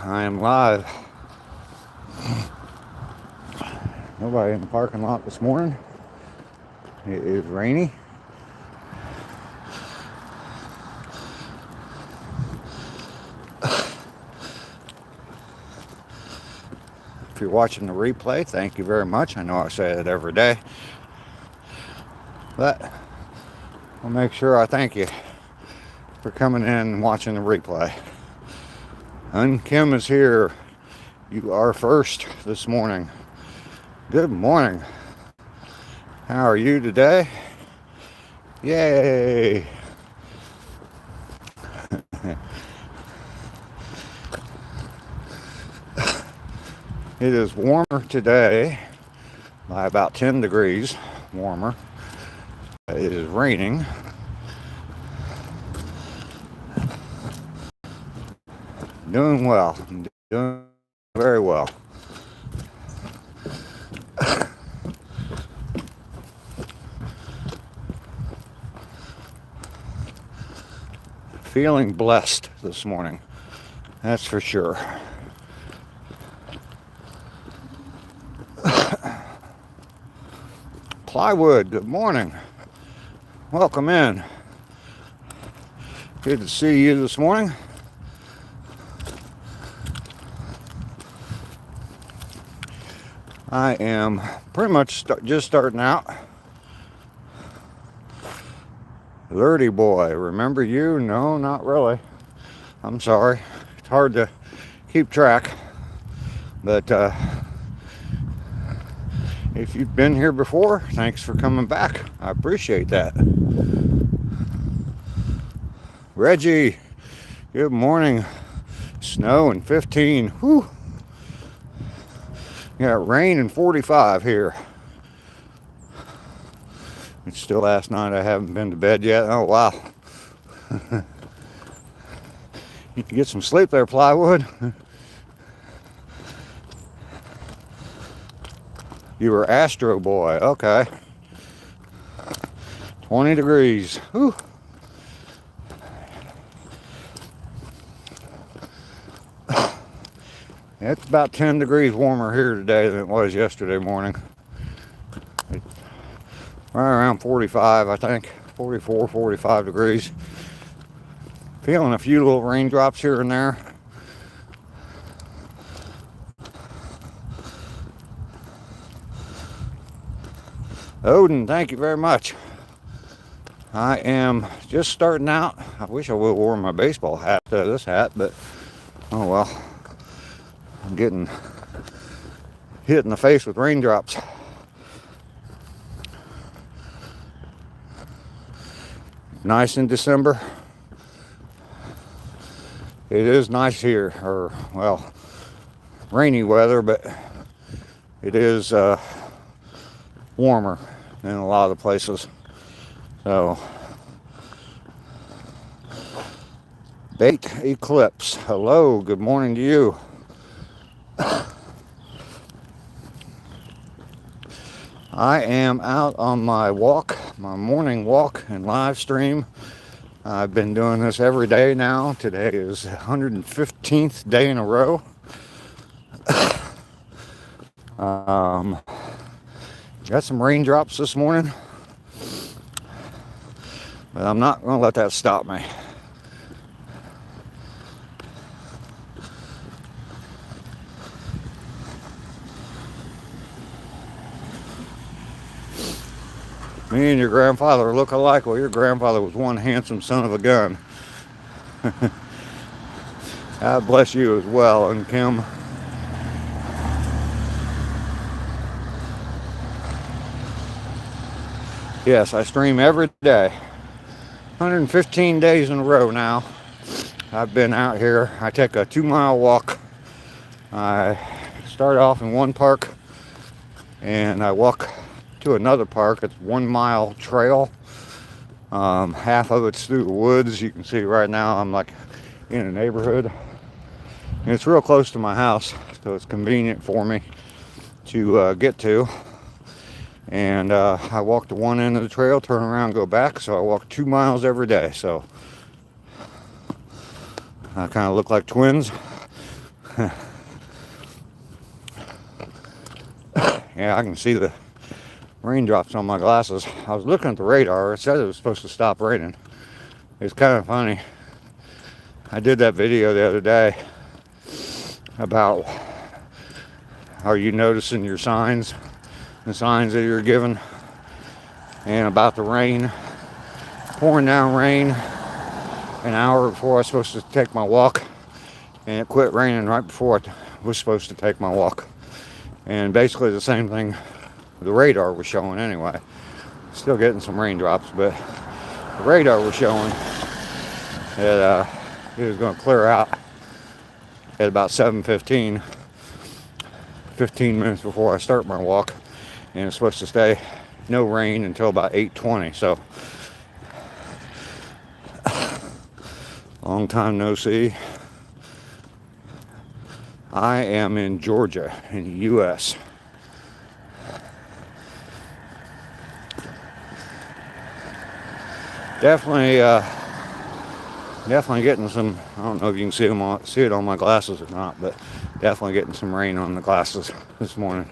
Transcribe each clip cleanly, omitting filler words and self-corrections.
I am live. Nobody in the parking lot this morning. It is rainy. If you're watching the replay, thank you very much. I know I say it every day, but I'll make sure I thank you for coming in and watching the replay. And Kim is here. You are first this morning. Good morning. How are you today? Yay! It is warmer today by about 10 degrees warmer. It is raining. Doing well. Doing very well. Feeling blessed this morning. That's for sure. Plywood, good morning. Welcome in. Good to see you this morning. I am pretty much just starting out. Lurdy boy, remember you? No, not really. I'm sorry. It's hard to keep track. But if you've been here before, thanks for coming back. I appreciate that. Reggie, good morning. Snow and 15. Whew. Got rain and 45 here. It's still last night. I haven't been to bed yet. Oh, wow. You can get some sleep there, Plywood. You were Astro Boy. Okay. 20 degrees. Whew. It's about 10 degrees warmer here today than it was yesterday morning. Right around 45, I think. 44, 45 degrees. Feeling a few little raindrops here and there. Odin, thank you very much. I am just starting out. I wish I would have worn my baseball hat to this hat, but oh well. I'm getting hit in the face with raindrops. Nice in December. It is nice here, or well, rainy weather, but it is warmer than a lot of the places. So, Bait Eclipse, hello, good morning to you. I am out on my walk, my morning walk and live stream. I've been doing this every day now. Today is the 115th day in a row. Got some raindrops this morning, but I'm not going to let that stop me. Me and your grandfather look alike. Well, your grandfather was one handsome son of a gun. God bless you as well, and Kim. Yes, I stream every day. 115 days in a row now. I've been out here. I take a 2-mile walk. I start off in one park and I walk to another park. It's 1-mile trail. Half of it's through the woods. You can see right now I'm like in a neighborhood. And it's real close to my house, so it's convenient for me to get to. And I walk to one end of the trail, turn around, go back. So I walk 2 miles every day. So I kind of look like twins. Yeah, I can see the raindrops on my glasses. I was looking at the radar. It said it was supposed to stop raining. It's kind of funny. I did that video the other day about are you noticing your signs, the signs that you're given, and about the rain, pouring down rain an hour before I was supposed to take my walk, and it quit raining right before I was supposed to take my walk. And basically the same thing the radar was showing anyway. Still getting some raindrops, but the radar was showing that it was going to clear out at about 7:15, 15 minutes before I start my walk, and it's supposed to stay no rain until about 8:20. So long time no see. I am in Georgia in the U.S. Definitely getting some. I don't know if you can see it on my glasses or not, but definitely getting some rain on the glasses this morning.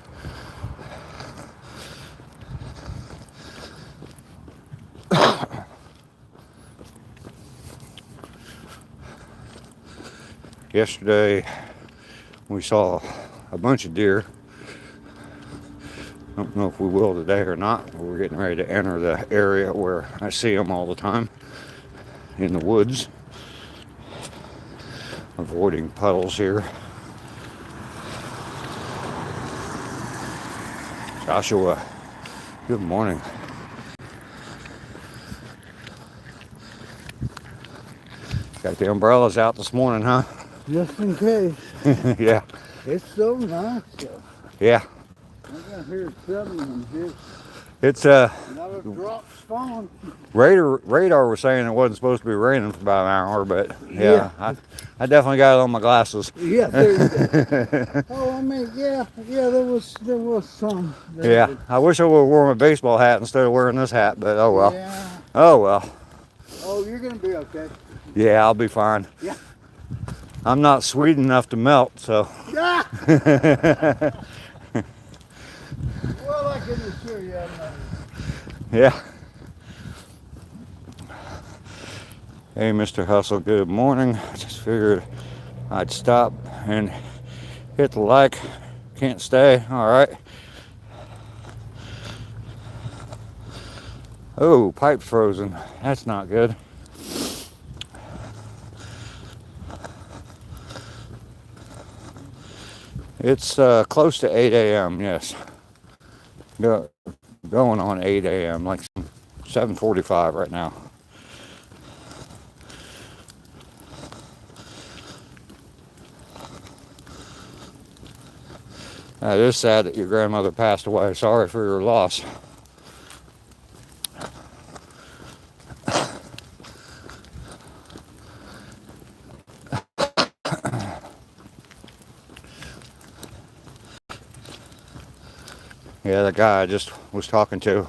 Yesterday we saw a bunch of deer. I don't know if we will today or not. We're getting ready to enter the area where I see them all the time in the woods. Avoiding puddles here. Joshua, good morning. Got the umbrellas out this morning, huh? Just in case. Yeah. It's so nice though. Yeah. I got here 7 and here. It's Not a drop spawn. radar was saying it wasn't supposed to be raining for about an hour, but yeah. I definitely got it on my glasses. Yeah, there you go. Oh, I mean, yeah, there was some. Yeah, I wish I would have worn my baseball hat instead of wearing this hat, but oh well. Yeah. Oh well. Oh, you're gonna be okay. Yeah, I'll be fine. Yeah. I'm not sweet enough to melt, so. Yeah. Well, I can assure you I'm not. Yeah. Hey, Mr. Hustle, good morning. I just figured I'd stop and hit the like. Can't stay. All right. Oh, pipe's frozen. That's not good. It's close to 8 a.m., yes. Going on 8 a.m., like 7:45 right now. It is sad that your grandmother passed away. Sorry for your loss. Yeah, the guy I just was talking to,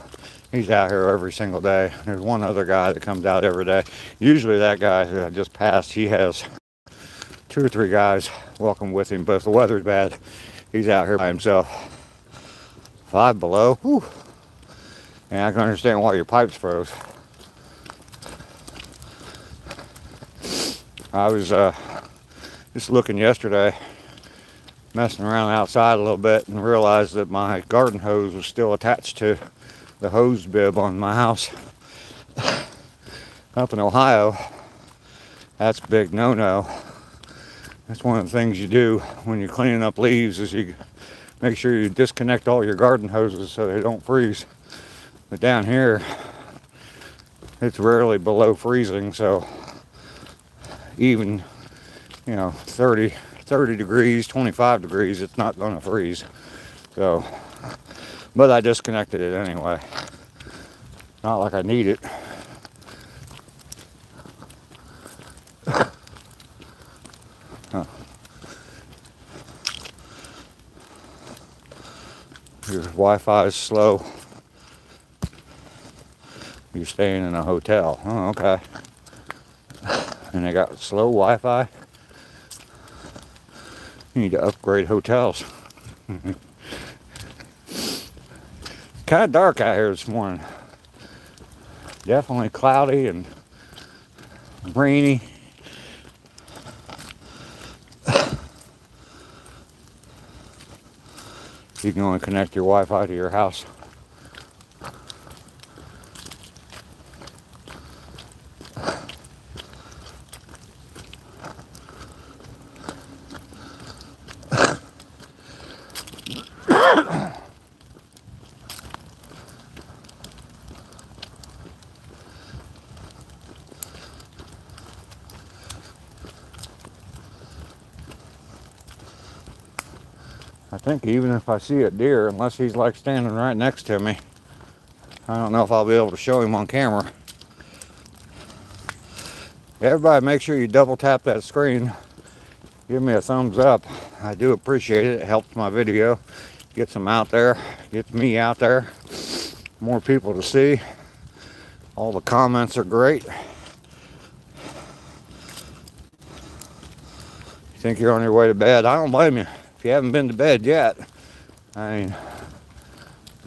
he's out here every single day. There's one other guy that comes out every day. Usually that guy that I just passed, he has 2 or 3 guys walking with him, but if the weather's bad, he's out here by himself. 5 below. Whew. And I can understand why your pipes froze. I was just looking yesterday, messing around outside a little bit, and realized that my garden hose was still attached to the hose bib on my house. Up in Ohio, that's a big no-no. That's one of the things you do when you're cleaning up leaves, is you make sure you disconnect all your garden hoses so they don't freeze. But down here, it's rarely below freezing, so even, 30 degrees, 25 degrees, it's not going to freeze. So, but I disconnected it anyway. Not like I need it. Huh. Your Wi-Fi is slow. You're staying in a hotel. Oh, okay. And they got slow Wi-Fi. You need to upgrade hotels. Kind of dark out here this morning. Definitely cloudy and rainy. You can only connect your Wi-Fi to your house. I think even if I see a deer, unless he's like standing right next to me, I don't know if I'll be able to show him on camera. Everybody make sure you double tap that screen. Give me a thumbs up. I do appreciate it. It helps my video. Gets them out there. Gets me out there. More people to see. All the comments are great. You think you're on your way to bed? I don't blame you. If you haven't been to bed yet, I mean,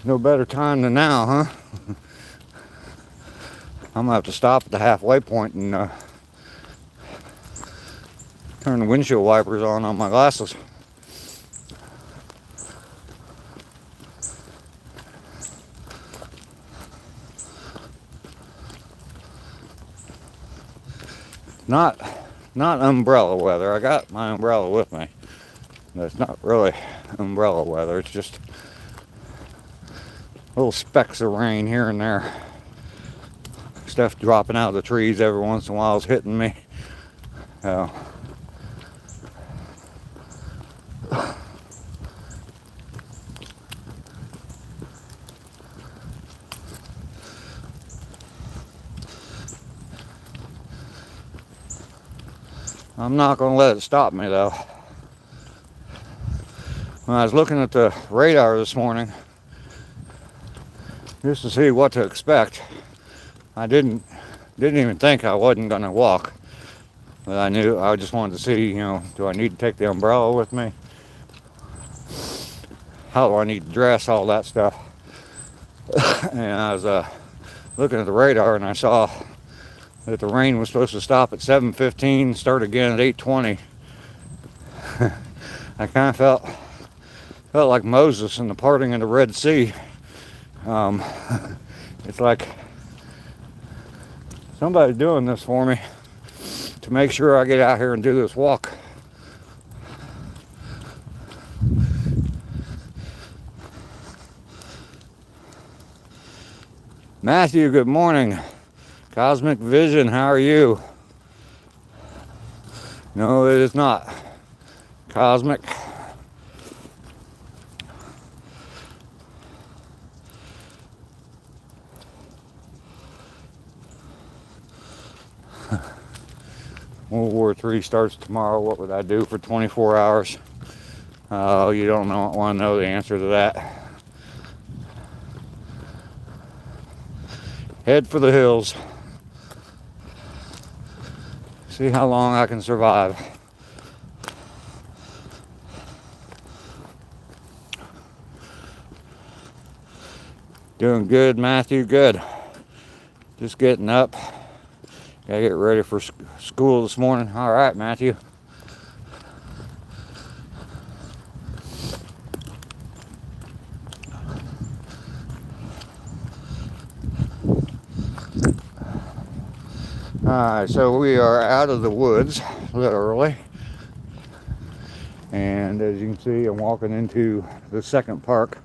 no better time than now, huh? I'm gonna have to stop at the halfway point and turn the windshield wipers on my glasses. Not umbrella weather. I got my umbrella with me. It's not really umbrella weather. It's just little specks of rain here and there. Stuff dropping out of the trees every once in a while is hitting me. I'm not going to let it stop me though. When I was looking at the radar this morning, just to see what to expect, I didn't even think I wasn't going to walk. But I knew, I just wanted to see, do I need to take the umbrella with me? How do I need to dress? All that stuff. And I was looking at the radar and I saw that the rain was supposed to stop at 7:15, start again at 8:20. I kind of felt like Moses in the parting of the Red Sea. It's like somebody's doing this for me to make sure I get out here and do this walk. Matthew, good morning. Cosmic Vision, how are you? No, it is not cosmic. World War III starts tomorrow. What would I do for 24 hours? You don't want to know the answer to that. Head for the hills. See how long I can survive. Doing good, Matthew, good. Just getting up. Gotta get ready for school this morning. All right, Matthew. Alright, so we are out of the woods, literally. And as you can see, I'm walking into the second park.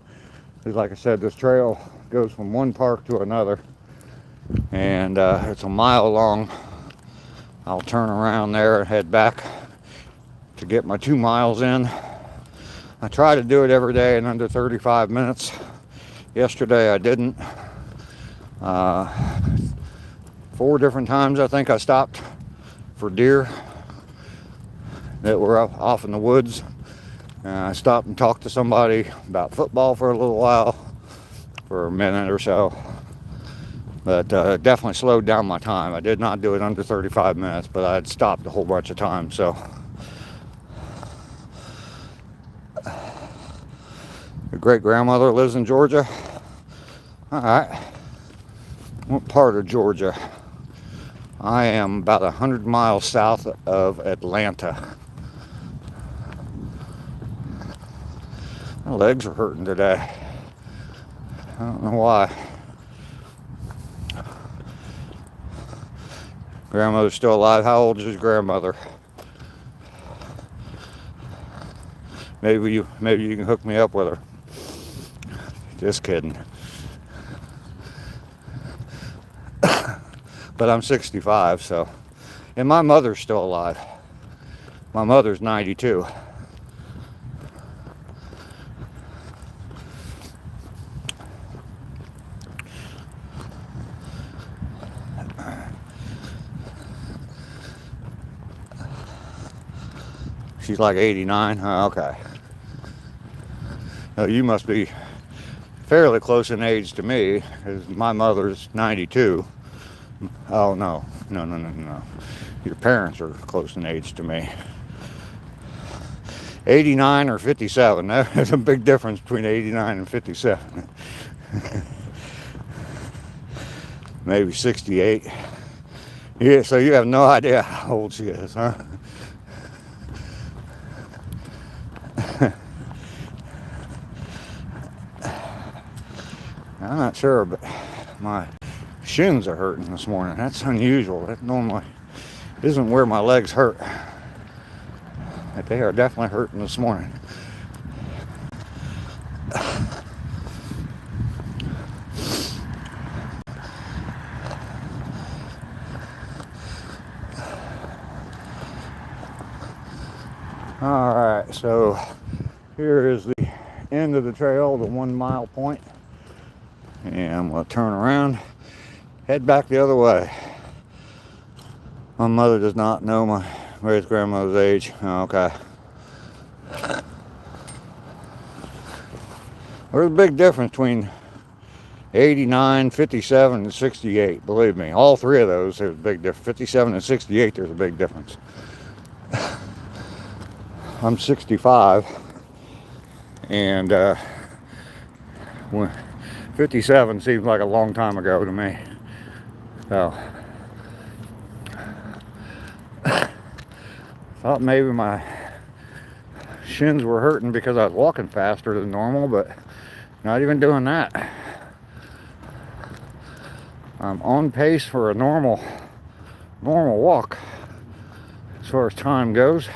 Because like I said, this trail goes from one park to another. And it's a mile long. I'll turn around there and head back to get my 2 miles in. I try to do it every day in under 35 minutes. Yesterday I didn't. 4 different times I think I stopped for deer that were off in the woods. I stopped and talked to somebody about football for a little while, for a minute or so. But definitely slowed down my time. I did not do it under 35 minutes, but I had stopped a whole bunch of times. So Your great-grandmother lives in Georgia? Alright. What part of Georgia? I am about 100 miles south of Atlanta. My legs are hurting today. I don't know why. Grandmother's still alive. How old is your grandmother? Maybe you can hook me up with her. Just kidding. But I'm 65, so. And my mother's still alive. My mother's 92. She's like 89. Oh, okay. Now you must be fairly close in age to me, because my mother's 92. Oh, no. No. Your parents are close in age to me. 89 or 57. There's a big difference between 89 and 57. Maybe 68. Yeah, so you have no idea how old she is, huh? I'm not sure, but my shins are hurting this morning. That's unusual. That normally isn't where my legs hurt. But they are definitely hurting this morning. All right, so here is the end of the trail, the 1 mile point. And I'm going to turn around, head back the other way. My mother does not know my great-grandmother's age. Oh, okay. There's a big difference between 89, 57, and 68. Believe me, all three of those, there's a big difference. 57 and 68, there's a big difference. I'm 65, and 57 seems like a long time ago to me. So, thought maybe my shins were hurting because I was walking faster than normal, but not even doing that. I'm on pace for a normal walk as far as time goes.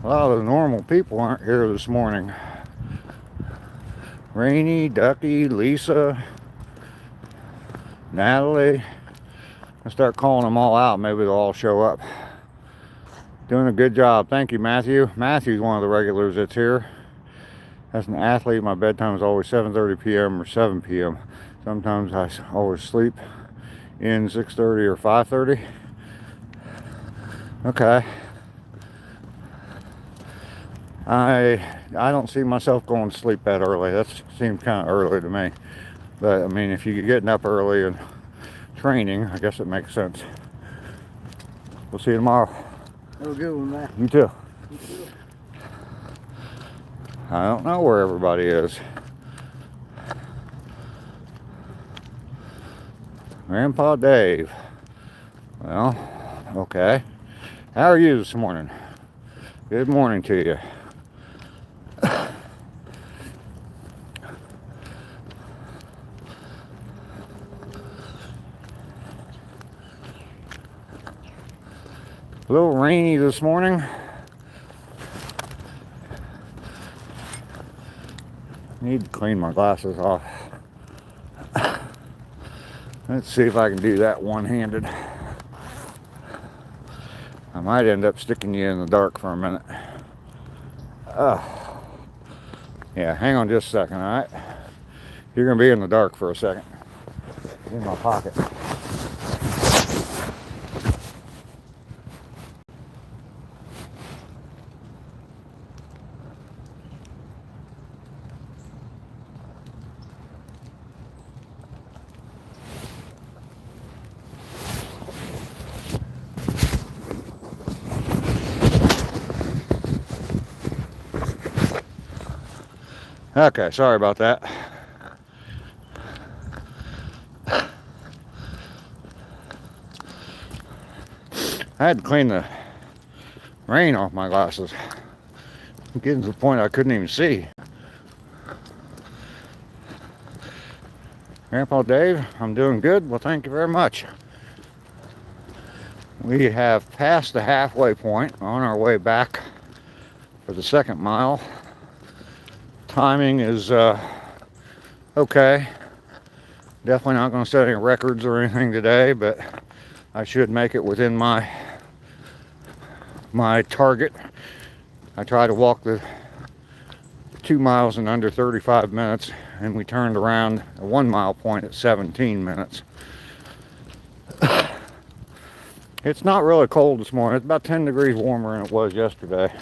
A lot of the normal people aren't here this morning. Rainy, Ducky, Lisa, Natalie. I'll start calling them all out. Maybe they'll all show up. Doing a good job. Thank you, Matthew. Matthew's one of the regulars that's here. As an athlete, my bedtime is always 7:30 p.m. or 7 p.m. Sometimes I always sleep in 6:30 or 5:30. Okay. I don't see myself going to sleep that early. That seems kind of early to me. But I mean, if you're getting up early and training, I guess it makes sense. We'll see you tomorrow. Have a good one, man. You too. I don't know where everybody is. Grandpa Dave. Well, okay. How are you this morning? Good morning to you. A little rainy this morning. Need to clean my glasses off. Let's see if I can do that one-handed. I might end up sticking you in the dark for a minute. Yeah, hang on just a second, all right? You're gonna be in the dark for a second. In my pocket. Okay, sorry about that. I had to clean the rain off my glasses. I'm getting to the point I couldn't even see. Grandpa Dave, I'm doing good. Well, thank you very much. We have passed the halfway point on our way back for the second mile. Timing is okay. Definitely not going to set any records or anything today, but I should make it within my target. I tried to walk the 2 miles in under 35 minutes, and we turned around a 1 mile point at 17 minutes. It's not really cold this morning. It's about 10 degrees warmer than it was yesterday.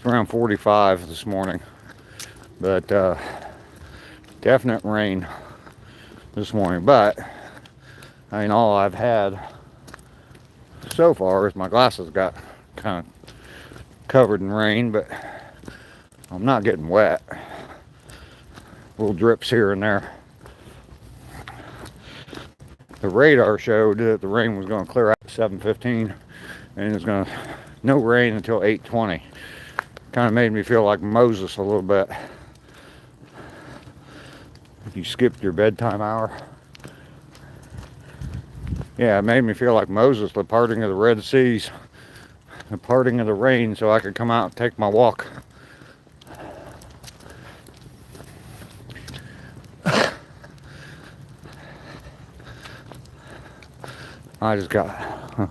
It's around 45 this morning, but definite rain this morning. But I mean, all I've had so far is my glasses got kind of covered in rain, but I'm not getting wet. Little drips here and there. The radar showed that the rain was going to clear out at 7:15, and it's going to no rain until 8:20. Kind of made me feel like Moses a little bit. If you skipped your bedtime hour. Yeah, it made me feel like Moses, the parting of the Red Seas, the parting of the rain, so I could come out and take my walk. I just got a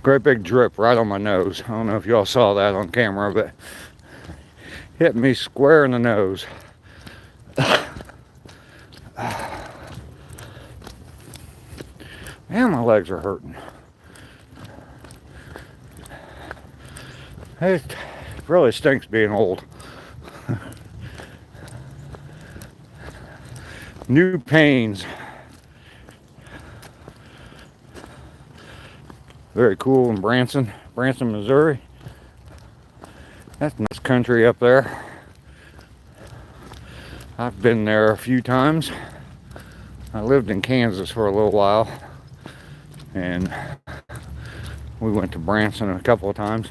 great big drip right on my nose. I don't know if y'all saw that on camera, but hit me square in the nose. Man, my legs are hurting. It really stinks being old. New pains. Very cool in Branson, Missouri. That's nice country up there. I've been there a few times. I lived in Kansas for a little while, and we went to Branson a couple of times.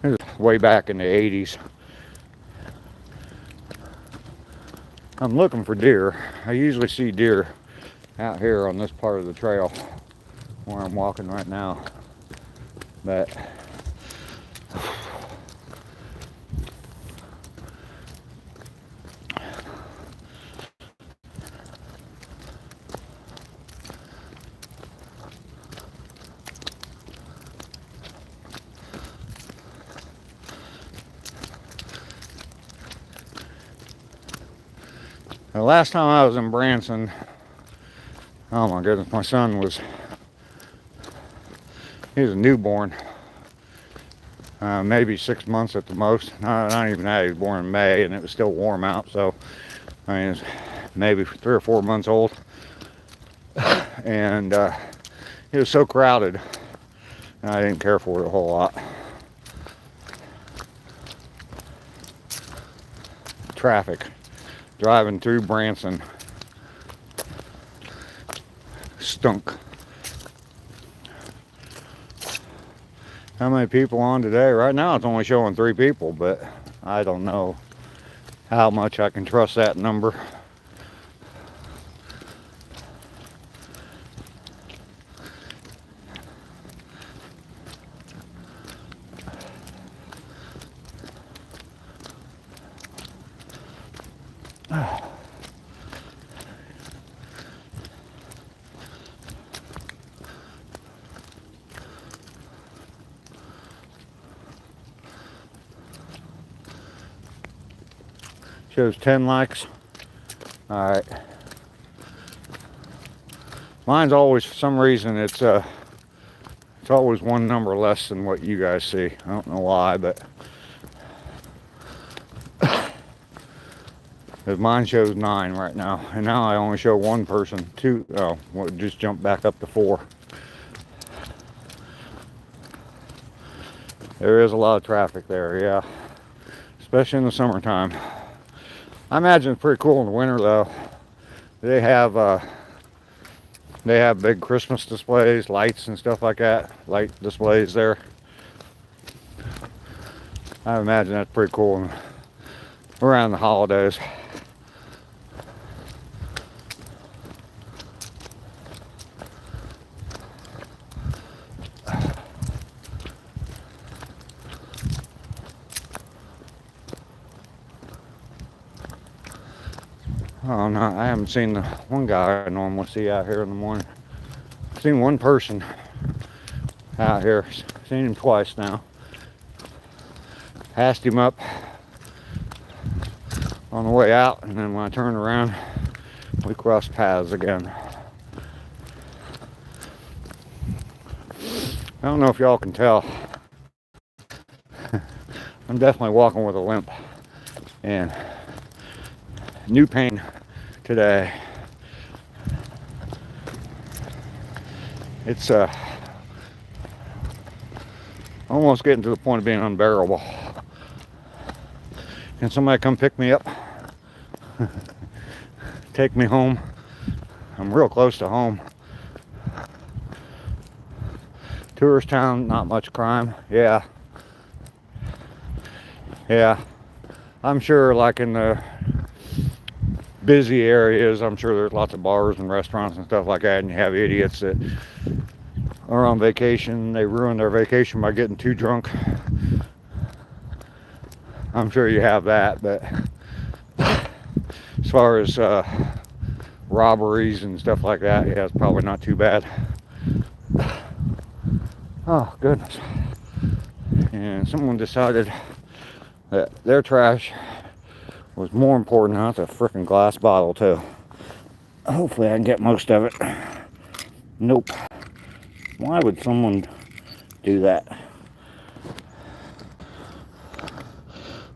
It was way back in the 80s. I'm looking for deer. I usually see deer out here on this part of the trail where I'm walking right now, but the last time I was in Branson, oh my goodness, my son was, he was a newborn, maybe 6 months at the most. Not even that. He was born in May, and it was still warm out. So, I mean, it's maybe 3 or 4 months old, and it was so crowded, and I didn't care for it a whole lot. Traffic, driving through Branson, stunk. How many people on today? Right now it's only showing 3 people, but I don't know how much I can trust that number. Shows 10 likes. All right. Mine's always, for some reason, it's always one number less than what you guys see. I don't know why, but mine shows 9 right now, and now I only show one person. Oh, well, just jump back up to 4. There is a lot of traffic there, yeah, especially in the summertime. I imagine it's pretty cool in the winter though. They have big Christmas displays, lights and stuff like that, light displays there. I imagine that's pretty cool around the holidays. Oh no, I haven't seen the one guy I normally see out here in the morning. I've seen one person out here. Seen him twice now. Passed him up on the way out, and then when I turned around, we crossed paths again. I don't know if y'all can tell. I'm definitely walking with a limp, and new pain today. It's almost getting to the point of being unbearable. Can somebody come pick me up? Take me home. I'm real close to home. Tourist town, not much crime. Yeah. I'm sure, like in the busy areas, I'm sure there's lots of bars and restaurants and stuff like that, and you have idiots that are on vacation. They ruin their vacation by getting too drunk. I'm sure you have that, but as far as robberies and stuff like that, yeah, it's probably not too bad. Oh goodness. And someone decided that their trash was more important. Now it's a freaking glass bottle too. Hopefully I can get most of it. Nope. Why would someone do that?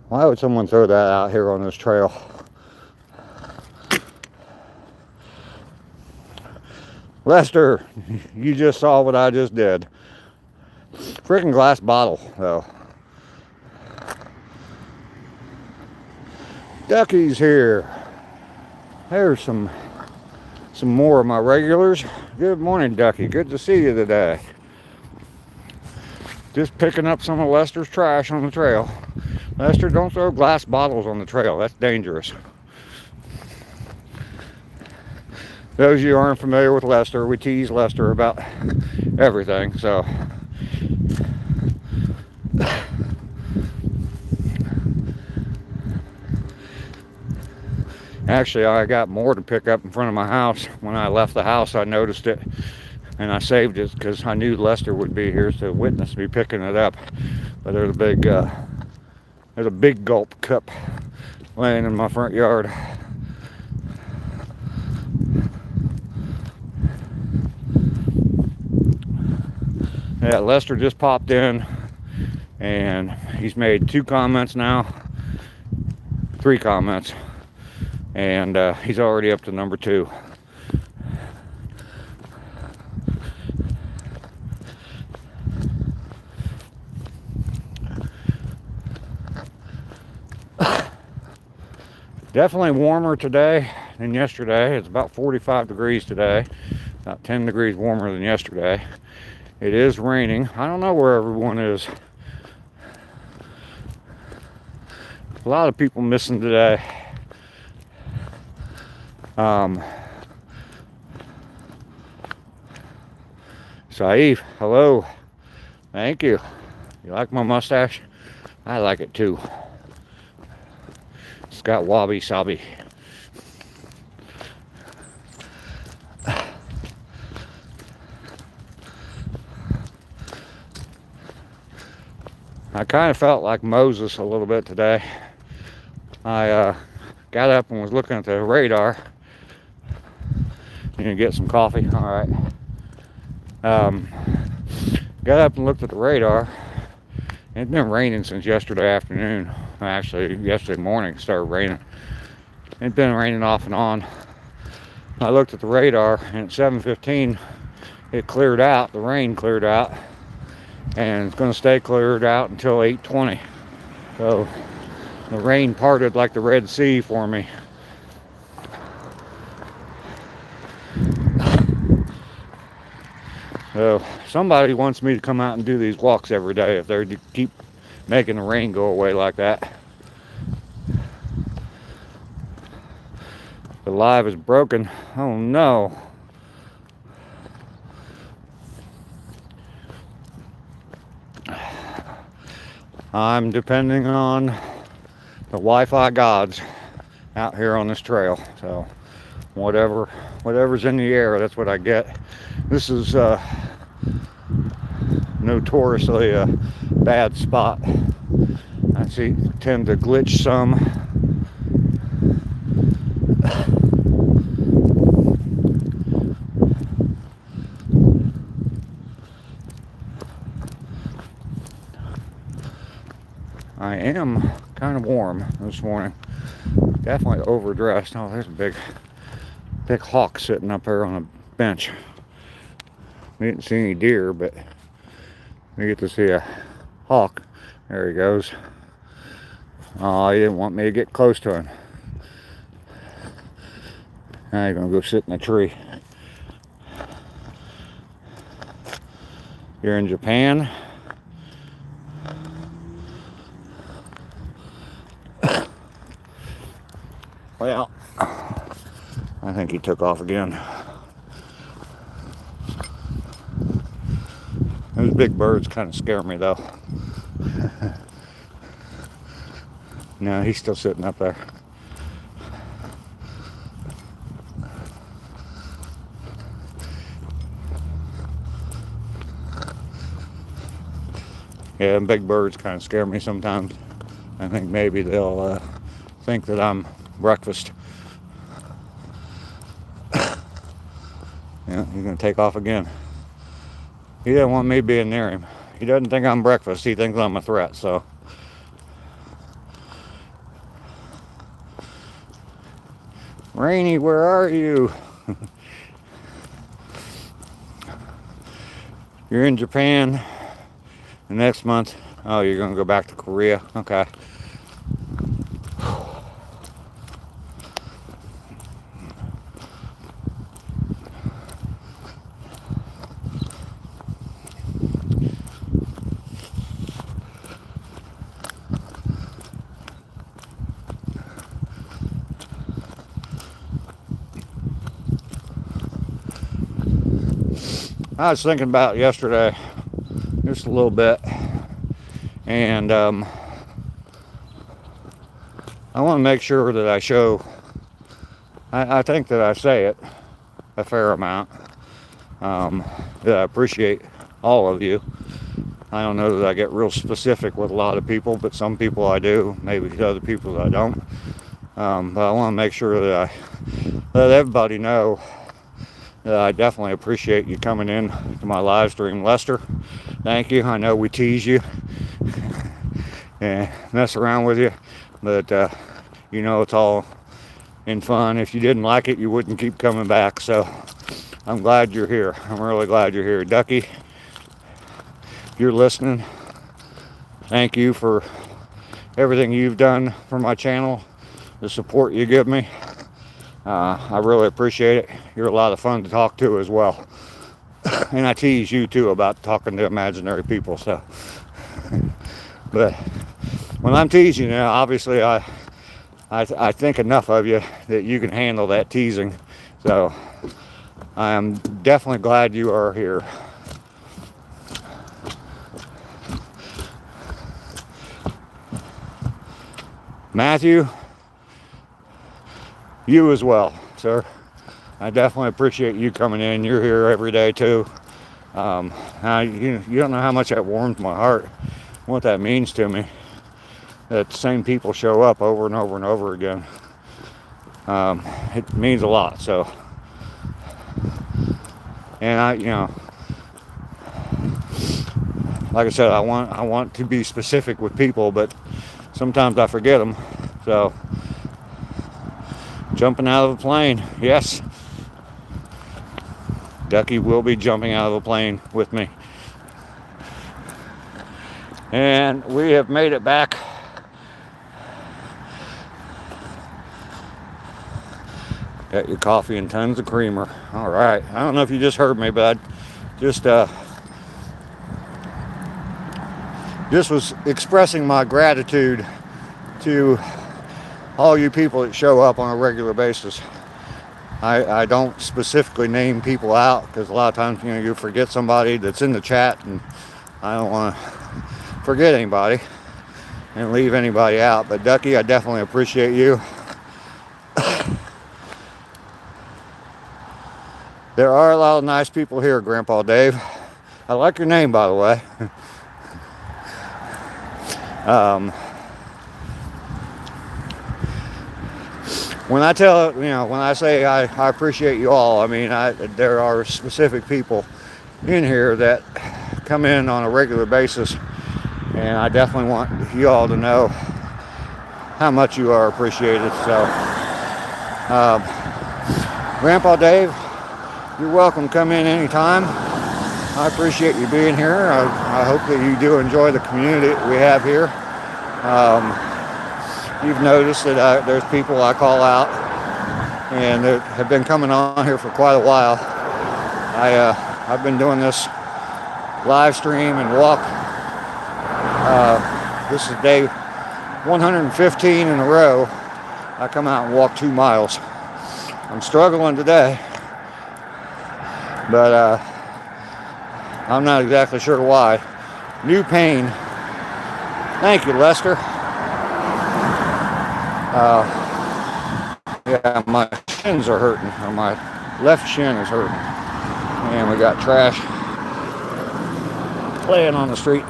Why would someone throw that out here on this trail? Lester, you just saw what I just did. Freaking glass bottle though. Ducky's here. There's some more of my regulars. Good morning, Ducky. Good to see you today. Just picking up some of Lester's trash on the trail. Lester, don't throw glass bottles on the trail. That's dangerous. Those of you who aren't familiar with Lester, we tease Lester about everything, so. Actually, I got more to pick up in front of my house. When I left the house, I noticed it, and I saved it because I knew Lester would be here to witness me picking it up. But there's a big gulp cup laying in my front yard. Yeah, Lester just popped in, and he's made 2 comments now, 3 comments. And he's already up to number 2. Definitely warmer today than yesterday. It's about 45 degrees today, about 10 degrees warmer than yesterday. It is raining. I don't know where everyone is. A lot of people missing today. Saif, hello. Thank you. You like my mustache? I like it too. It's got wabi sabi. I kind of felt like Moses a little bit today. I got up and was looking at the radar. You know, get some coffee. All right. Got up and looked at the radar. It's been raining since yesterday afternoon. Actually, yesterday morning it started raining. It's been raining off and on. I looked at the radar, and at 7:15, it cleared out. The rain cleared out, and it's going to stay cleared out until 8:20. So the rain parted like the Red Sea for me. So somebody wants me to come out and do these walks every day if they keep making the rain go away like that. The live is broken. Oh no. I'm depending on the Wi-Fi gods out here on this trail. So whatever's in the air, that's what I get. This is notoriously a bad spot. I tend to glitch some. I am kind of warm this morning. Definitely overdressed. Oh, there's a big hawk sitting up there on a bench. We didn't see any deer, but we get to see a hawk. There he goes. Oh, he didn't want me to get close to him. Now he's gonna go sit in a tree. You're in Japan. Well, I think he took off again. Those big birds kind of scare me though. No, he's still sitting up there. Yeah, big birds kind of scare me sometimes. I think maybe they'll think that I'm breakfast. Yeah, he's gonna take off again. He doesn't want me being near him. He doesn't think I'm breakfast. He thinks I'm a threat, so. Rainy, where are you? You're in Japan. The next month, oh, you're gonna go back to Korea. Okay. I was thinking about yesterday just a little bit, and I want to make sure that I show, I think that I say it a fair amount, that I appreciate all of you. I don't know that I get real specific with a lot of people, but some people I do, maybe other people I don't. But I want to make sure that I let everybody know that I definitely appreciate you coming in to my live stream. Lester, thank you. I know we tease you and mess around with you, but you know, it's all in fun. If you didn't like it, you wouldn't keep coming back. So I'm glad you're here. I'm really glad you're here. Ducky, if you're listening, thank you for everything you've done for my channel, the support you give me. I really appreciate it. You're a lot of fun to talk to as well. And I tease you too about talking to imaginary people. So, but when I'm teasing you, obviously I think enough of you that you can handle that teasing. So I am definitely glad you are here. Matthew, you as well, sir. I definitely appreciate you coming in. You're here every day too. You don't know how much that warms my heart, what that means to me, that the same people show up over and over and over again. It means a lot. So, and like I said, I want to be specific with people, but sometimes I forget them. So, jumping out of a plane, yes. Ducky will be jumping out of a plane with me. And we have made it back. Got your coffee and tons of creamer. All right. I don't know if you just heard me, but I just was expressing my gratitude to all you people that show up on a regular basis. I don't specifically name people out because a lot of times you forget somebody that's in the chat, and I don't want to forget anybody and leave anybody out. But Ducky, I definitely appreciate you. There are a lot of nice people here, Grandpa Dave. I like your name, by the way. When I say I appreciate you all, I mean there are specific people in here that come in on a regular basis, and I definitely want you all to know how much you are appreciated. So, Grandpa Dave, you're welcome to come in anytime. I appreciate you being here. I hope that you do enjoy the community we have here. You've noticed that there's people I call out and that have been coming on here for quite a while. I've been doing this live stream and walk. This is day 115 in a row. I come out and walk 2 miles. I'm struggling today, but I'm not exactly sure why. New pain. Thank you, Lester. Yeah, my shins are hurting, or my left shin is hurting. And we got trash laying on the street.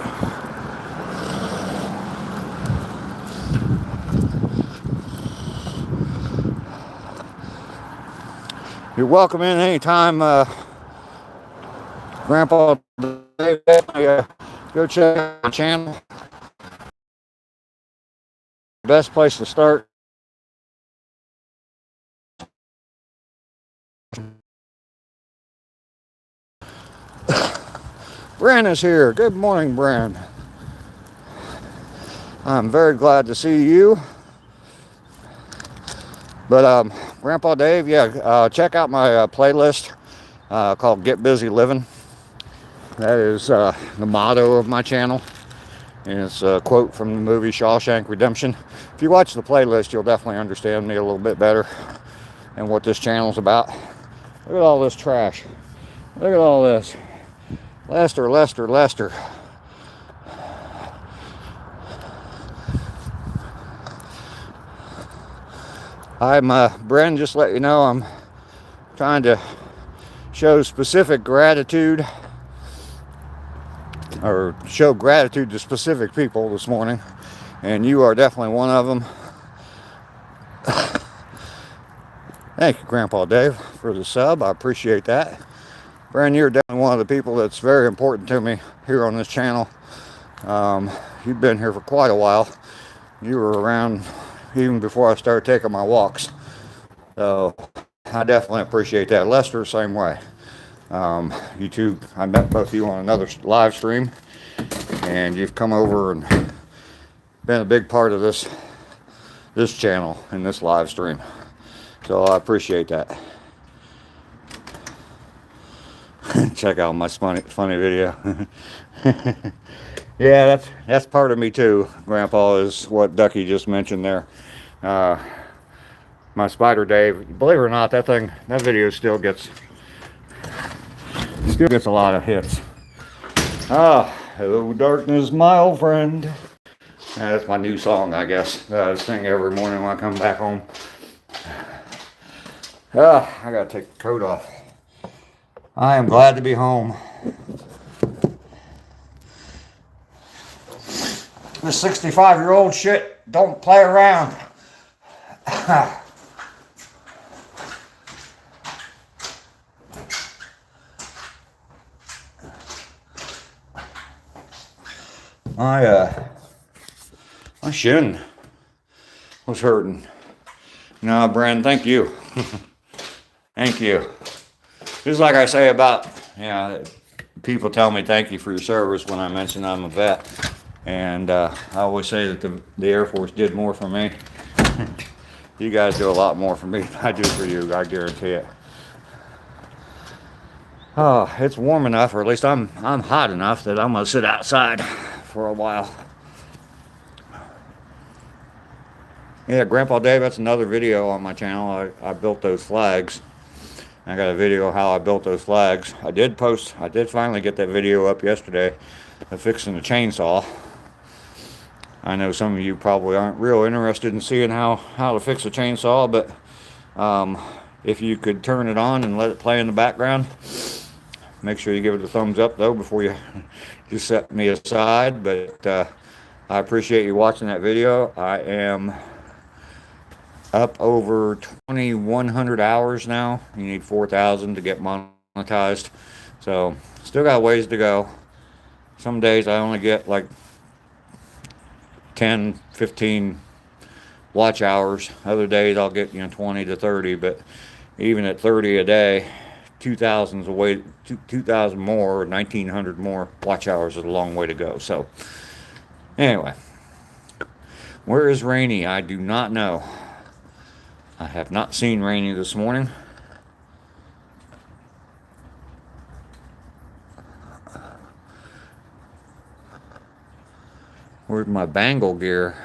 You're welcome in anytime, Grandpa Dave. Go check out my channel. Best place to start. Bran is here. Good morning, Bran. I'm very glad to see you. But Grandpa Dave, check out my playlist called Get Busy Living. That is the motto of my channel. And it's a quote from the movie Shawshank Redemption. If you watch the playlist, you'll definitely understand me a little bit better and what this channel's about. Look at all this trash. Look at all this. Lester, Lester, Lester. I'm Bren, just let you know I'm trying to show specific gratitude, or show gratitude to specific people this morning, and you are definitely one of them. Thank you, Grandpa Dave, for the sub. I appreciate that. Brand, you're definitely one of the people that's very important to me here on this channel. You've been here for quite a while. You were around even before I started taking my walks. So I definitely appreciate that. Lester, same way. You two, I met both of you on another live stream, and you've come over and been a big part of this channel and this live stream. So I appreciate that. Check out my funny video. Yeah, that's part of me too, Grandpa, is what Ducky just mentioned there. My Spider Dave, believe it or not, that video still gets a lot of hits. Hello darkness, my old friend. That's my new song, I guess, that I sing every morning when I come back home. I gotta take the coat off. I am glad to be home. This 65-year-old shit don't play around. My shin was hurting. No, Brandon, thank you. Thank you. Just like I say about, people tell me thank you for your service when I mention I'm a vet. And I always say that the Air Force did more for me. You guys do a lot more for me than I do for you, I guarantee it. Oh, it's warm enough, or at least I'm hot enough that I'm gonna sit outside for a while. Yeah, Grandpa Dave, that's another video on my channel. I built those flags. I got a video of how I built those flags. I did finally get that video up yesterday of fixing the chainsaw. I know some of you probably aren't real interested in seeing how to fix a chainsaw, but if you could turn it on and let it play in the background, make sure you give it a thumbs up though before you just set me aside. But I appreciate you watching that video. I am up over 2,100 hours now. You need 4,000 to get monetized. So still got ways to go. Some days I only get like 10, 15 watch hours. Other days I'll get 20 to 30, but even at 30 a day, 2,000's a way, 2,000 more or 1,900 more watch hours is a long way to go. So anyway, where is Rainy? I do not know. I have not seen Rainy this morning. Where's my Bengal gear?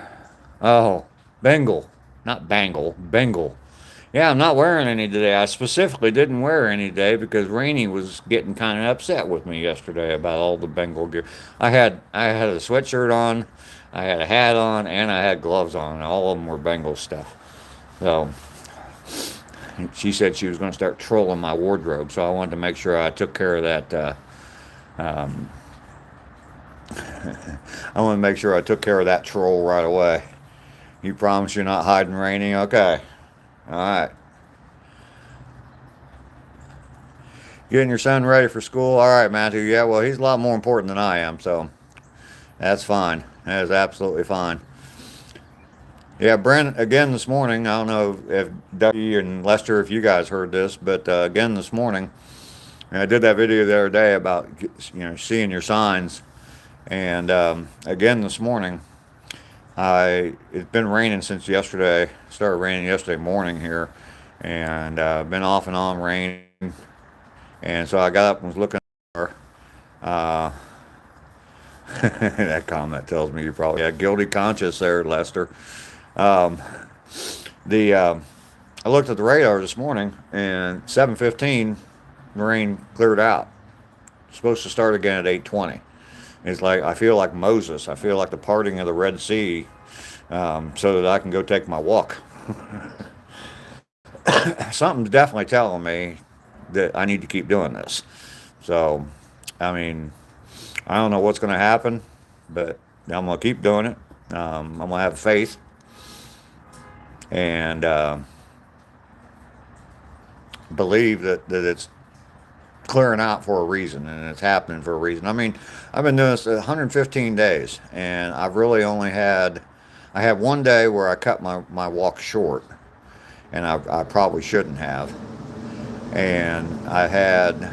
Oh, Bengal, not Bangle, Bengal. Yeah, I'm not wearing any today. I specifically didn't wear any today because Rainy was getting kind of upset with me yesterday about all the Bengal gear. I had a sweatshirt on, I had a hat on, and I had gloves on. All of them were Bengal stuff. So she said she was going to start trolling my wardrobe, so I wanted to make sure I took care of that. I want to make sure I took care of that troll right away. You promise you're not hiding, Rainy? Okay. All right. Getting your son ready for school? All right, Matthew. Yeah, well, he's a lot more important than I am, so that's fine. That is absolutely fine. Yeah, Brent, again this morning, I don't know if Ducky and Lester, if you guys heard this, but again this morning, I did that video the other day about, seeing your signs. And again this morning, it's been raining since yesterday. Started raining yesterday morning here, and been off and on rain. And so I got up and was looking at her. That comment tells me you probably had guilty conscience there, Lester. I looked at the radar this morning, and 7:15, the rain cleared out. It's supposed to start again at 8:20. It's like I feel like Moses. I feel like the parting of the Red Sea, so that I can go take my walk. Something's definitely telling me that I need to keep doing this. So, I mean, I don't know what's going to happen, but I'm going to keep doing it. I'm going to have faith. And believe that it's clearing out for a reason, and it's happening for a reason. I mean, I've been doing this 115 days, and I've really only I had one day where I cut my walk short, and I probably shouldn't have. And I had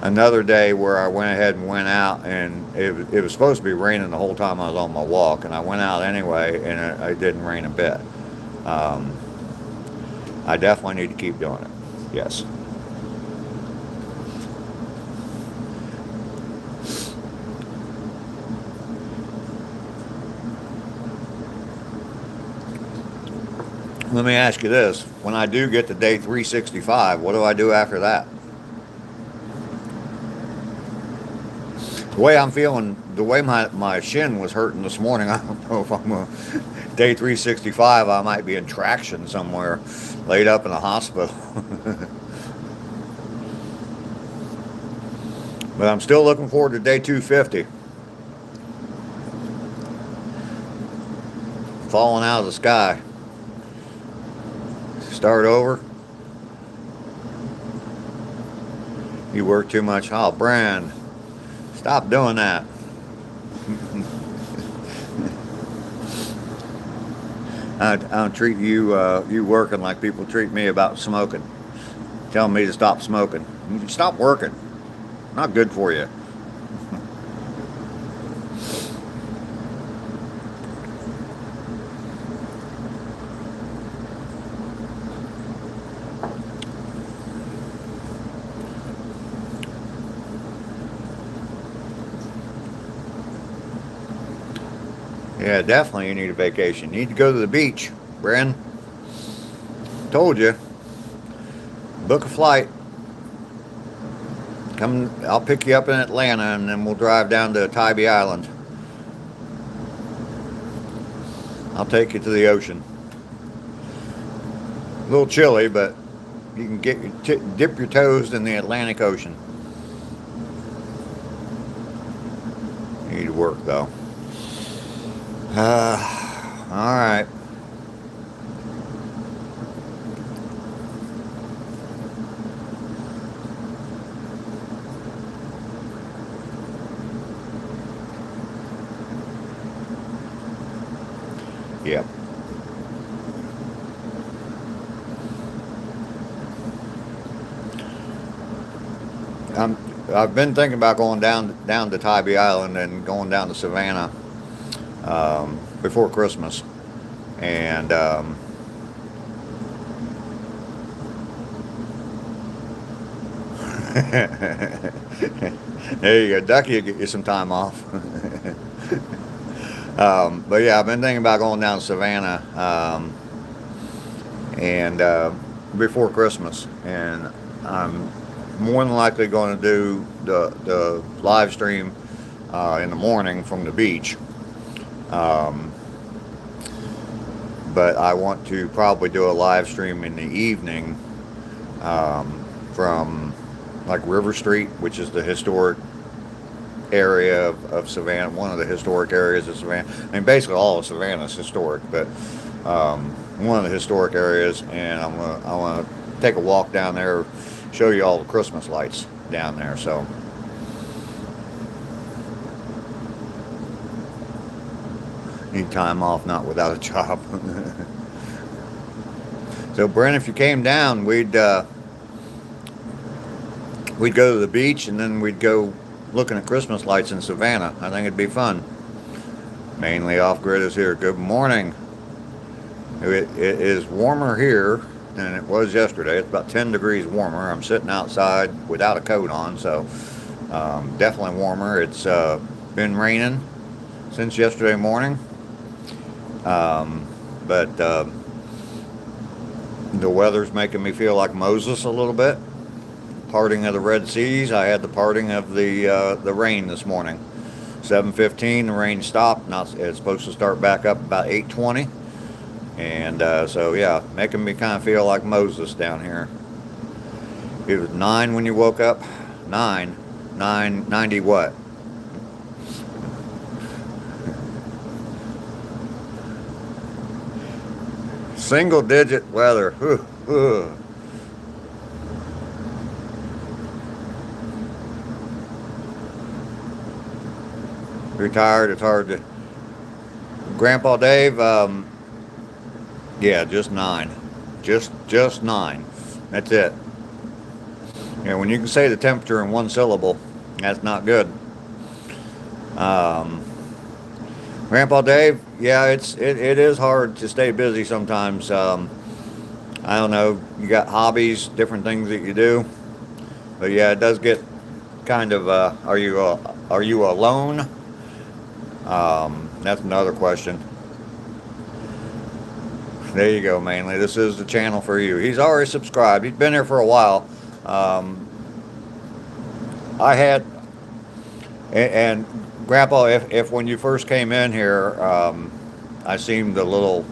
another day where I went ahead and went out, and it was supposed to be raining the whole time I was on my walk, and I went out anyway, and it didn't rain a bit. I definitely need to keep doing it. Yes. Let me ask you this. When I do get to day 365, what do I do after that? The way I'm feeling, the way my shin was hurting this morning, I don't know if I'm going to, day 365, I might be in traction somewhere, laid up in the hospital. But I'm still looking forward to day 250. Falling out of the sky. Start over. You work too much. Oh, Brand, stop doing that. I don't treat you you working like people treat me about smoking. Telling me to stop smoking. Stop working. Not good for you. Yeah, definitely you need a vacation. You need to go to the beach, Bren. Told you. Book a flight. Come, I'll pick you up in Atlanta, and then we'll drive down to Tybee Island. I'll take you to the ocean. A little chilly, but you can dip your toes in the Atlantic Ocean. You need to work though. All right. Yep. I've been thinking about going down to Tybee Island and going down to Savannah before Christmas, and there you go, Ducky will get you some time off. But yeah, I've been thinking about going down to Savannah and before Christmas, and I'm more than likely going to do the live stream in the morning from the beach. But I want to probably do a live stream in the evening from like River Street, which is the historic area of Savannah, one of the historic areas of Savannah. I mean, basically all of Savannah is historic, but one of the historic areas, and I want to take a walk down there, show you all the Christmas lights down there. So need time off, not without a job. So Brent, if you came down, we'd go to the beach, and then we'd go looking at Christmas lights in Savannah. I think it'd be fun. Mainly Off Grid is here. Good morning. It is warmer here than it was yesterday. It's about 10 degrees warmer. I'm sitting outside without a coat on, so definitely warmer. It's been raining since yesterday morning, but the weather's making me feel like Moses a little bit. Parting of the Red Seas. I had the parting of the rain this morning. 7:15, the rain stopped. Now it's supposed to start back up about 8:20, and so yeah, making me kind of feel like Moses down here. It was 9 when you woke up. 90 what? Single digit weather. Retired, it's hard to. Grandpa Dave, yeah, just 9. Just 9. That's it. Yeah, when you can say the temperature in one syllable, that's not good. Grandpa Dave, yeah, it is hard to stay busy sometimes. I don't know, you got hobbies, different things that you do, but yeah, it does get kind of. Are you alone? That's another question. There you go, Mainly. This is the channel for you. He's already subscribed. He's been here for a while. I had, and Grandpa, if when you first came in here, I seemed a little,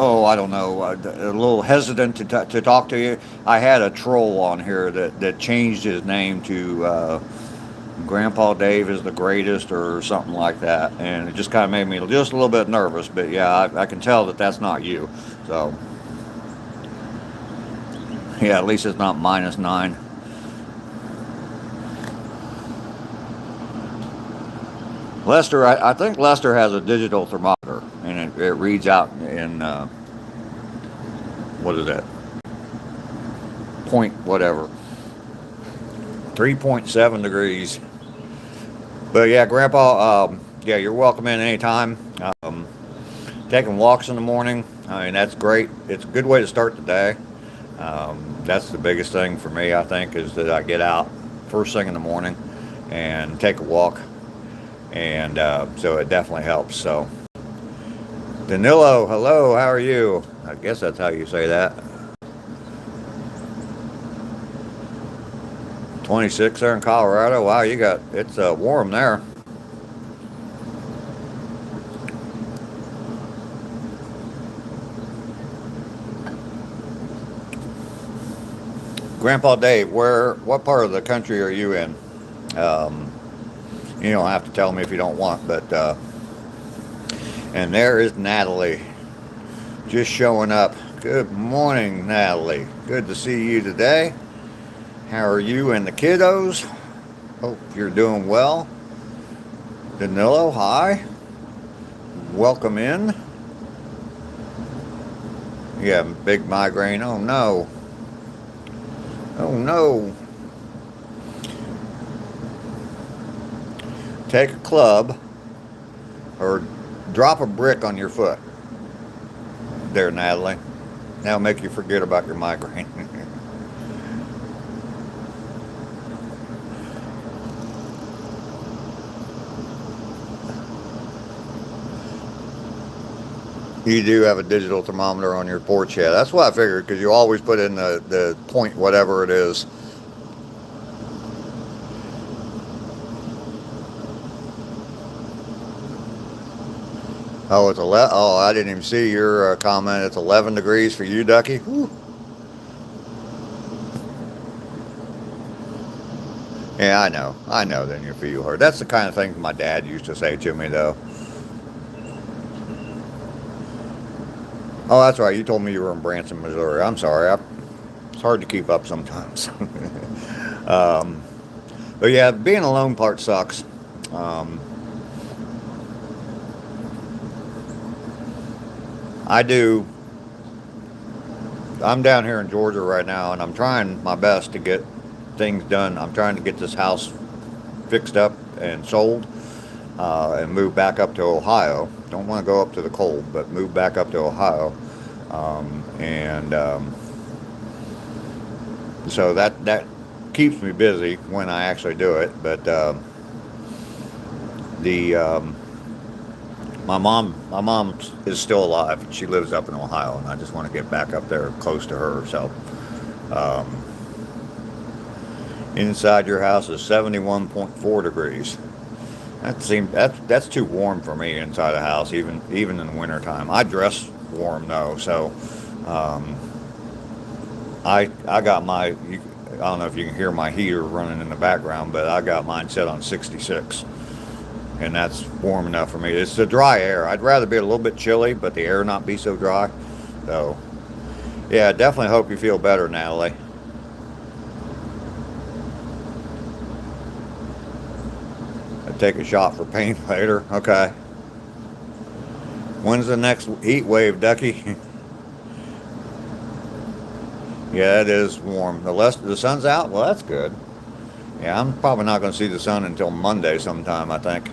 I don't know, a little hesitant to talk to you. I had a troll on here that changed his name to Grandpa Dave is the greatest or something like that, and it just kind of made me just a little bit nervous. But yeah, I can tell that that's not you. So Yeah, at least it's not -9. Lester, I think Lester has a digital thermometer, and it reads out in, what is that? Point whatever. 3.7 degrees. But yeah, Grandpa, yeah, you're welcome in anytime. Taking walks in the morning, I mean, that's great. It's a good way to start the day. That's the biggest thing for me, I think, is that I get out first thing in the morning and take a walk. And so it definitely helps. So, Danilo, hello, how are you? I guess that's how you say that. 26 there in Colorado. Wow, it's warm there. Grandpa Dave, what part of the country are you in? Um, you don't have to tell me if you don't want, but and there is Natalie just showing up. Good morning, Natalie. Good to see you today. How are you and the kiddos? Hope you're doing well. Danilo, hi. Welcome in. Yeah, big migraine. Oh no. Oh no. Take a club or drop a brick on your foot. There, Natalie. That'll make you forget about your migraine. You do have a digital thermometer on your porch, yeah. That's what I figured, because you always put in the point, whatever it is. Oh, it's 11. Oh, I didn't even see your comment. It's 11 degrees for you, Ducky. Whew. Yeah, I know. I know. Then you feel hurt. That's the kind of thing my dad used to say to me, though. Oh, that's right. You told me you were in Branson, Missouri. I'm sorry. It's hard to keep up sometimes. um, but yeah, being alone part sucks. Um, I do. I'm down here in Georgia right now, and I'm trying my best to get things done. I'm trying to get this house fixed up and sold, and move back up to Ohio. Don't want to go up to the cold, but move back up to Ohio. So that keeps me busy when I actually do it. But the my mom is still alive. She lives up in Ohio, and I just want to get back up there close to her. So um, inside your house is 71.4 degrees. That's too warm for me inside the house, even in the wintertime. I dress warm though, so I got I don't know if you can hear my heater running in the background, but I got mine set on 66, and that's warm enough for me. It's the dry air. I'd rather be a little bit chilly, but the air not be so dry. So yeah, definitely hope you feel better, Natalie. Take a shot for pain later. Okay. When's the next heat wave, Ducky? Yeah, it is warm. The sun's out? Well, that's good. Yeah, I'm probably not going to see the sun until Monday sometime, I think.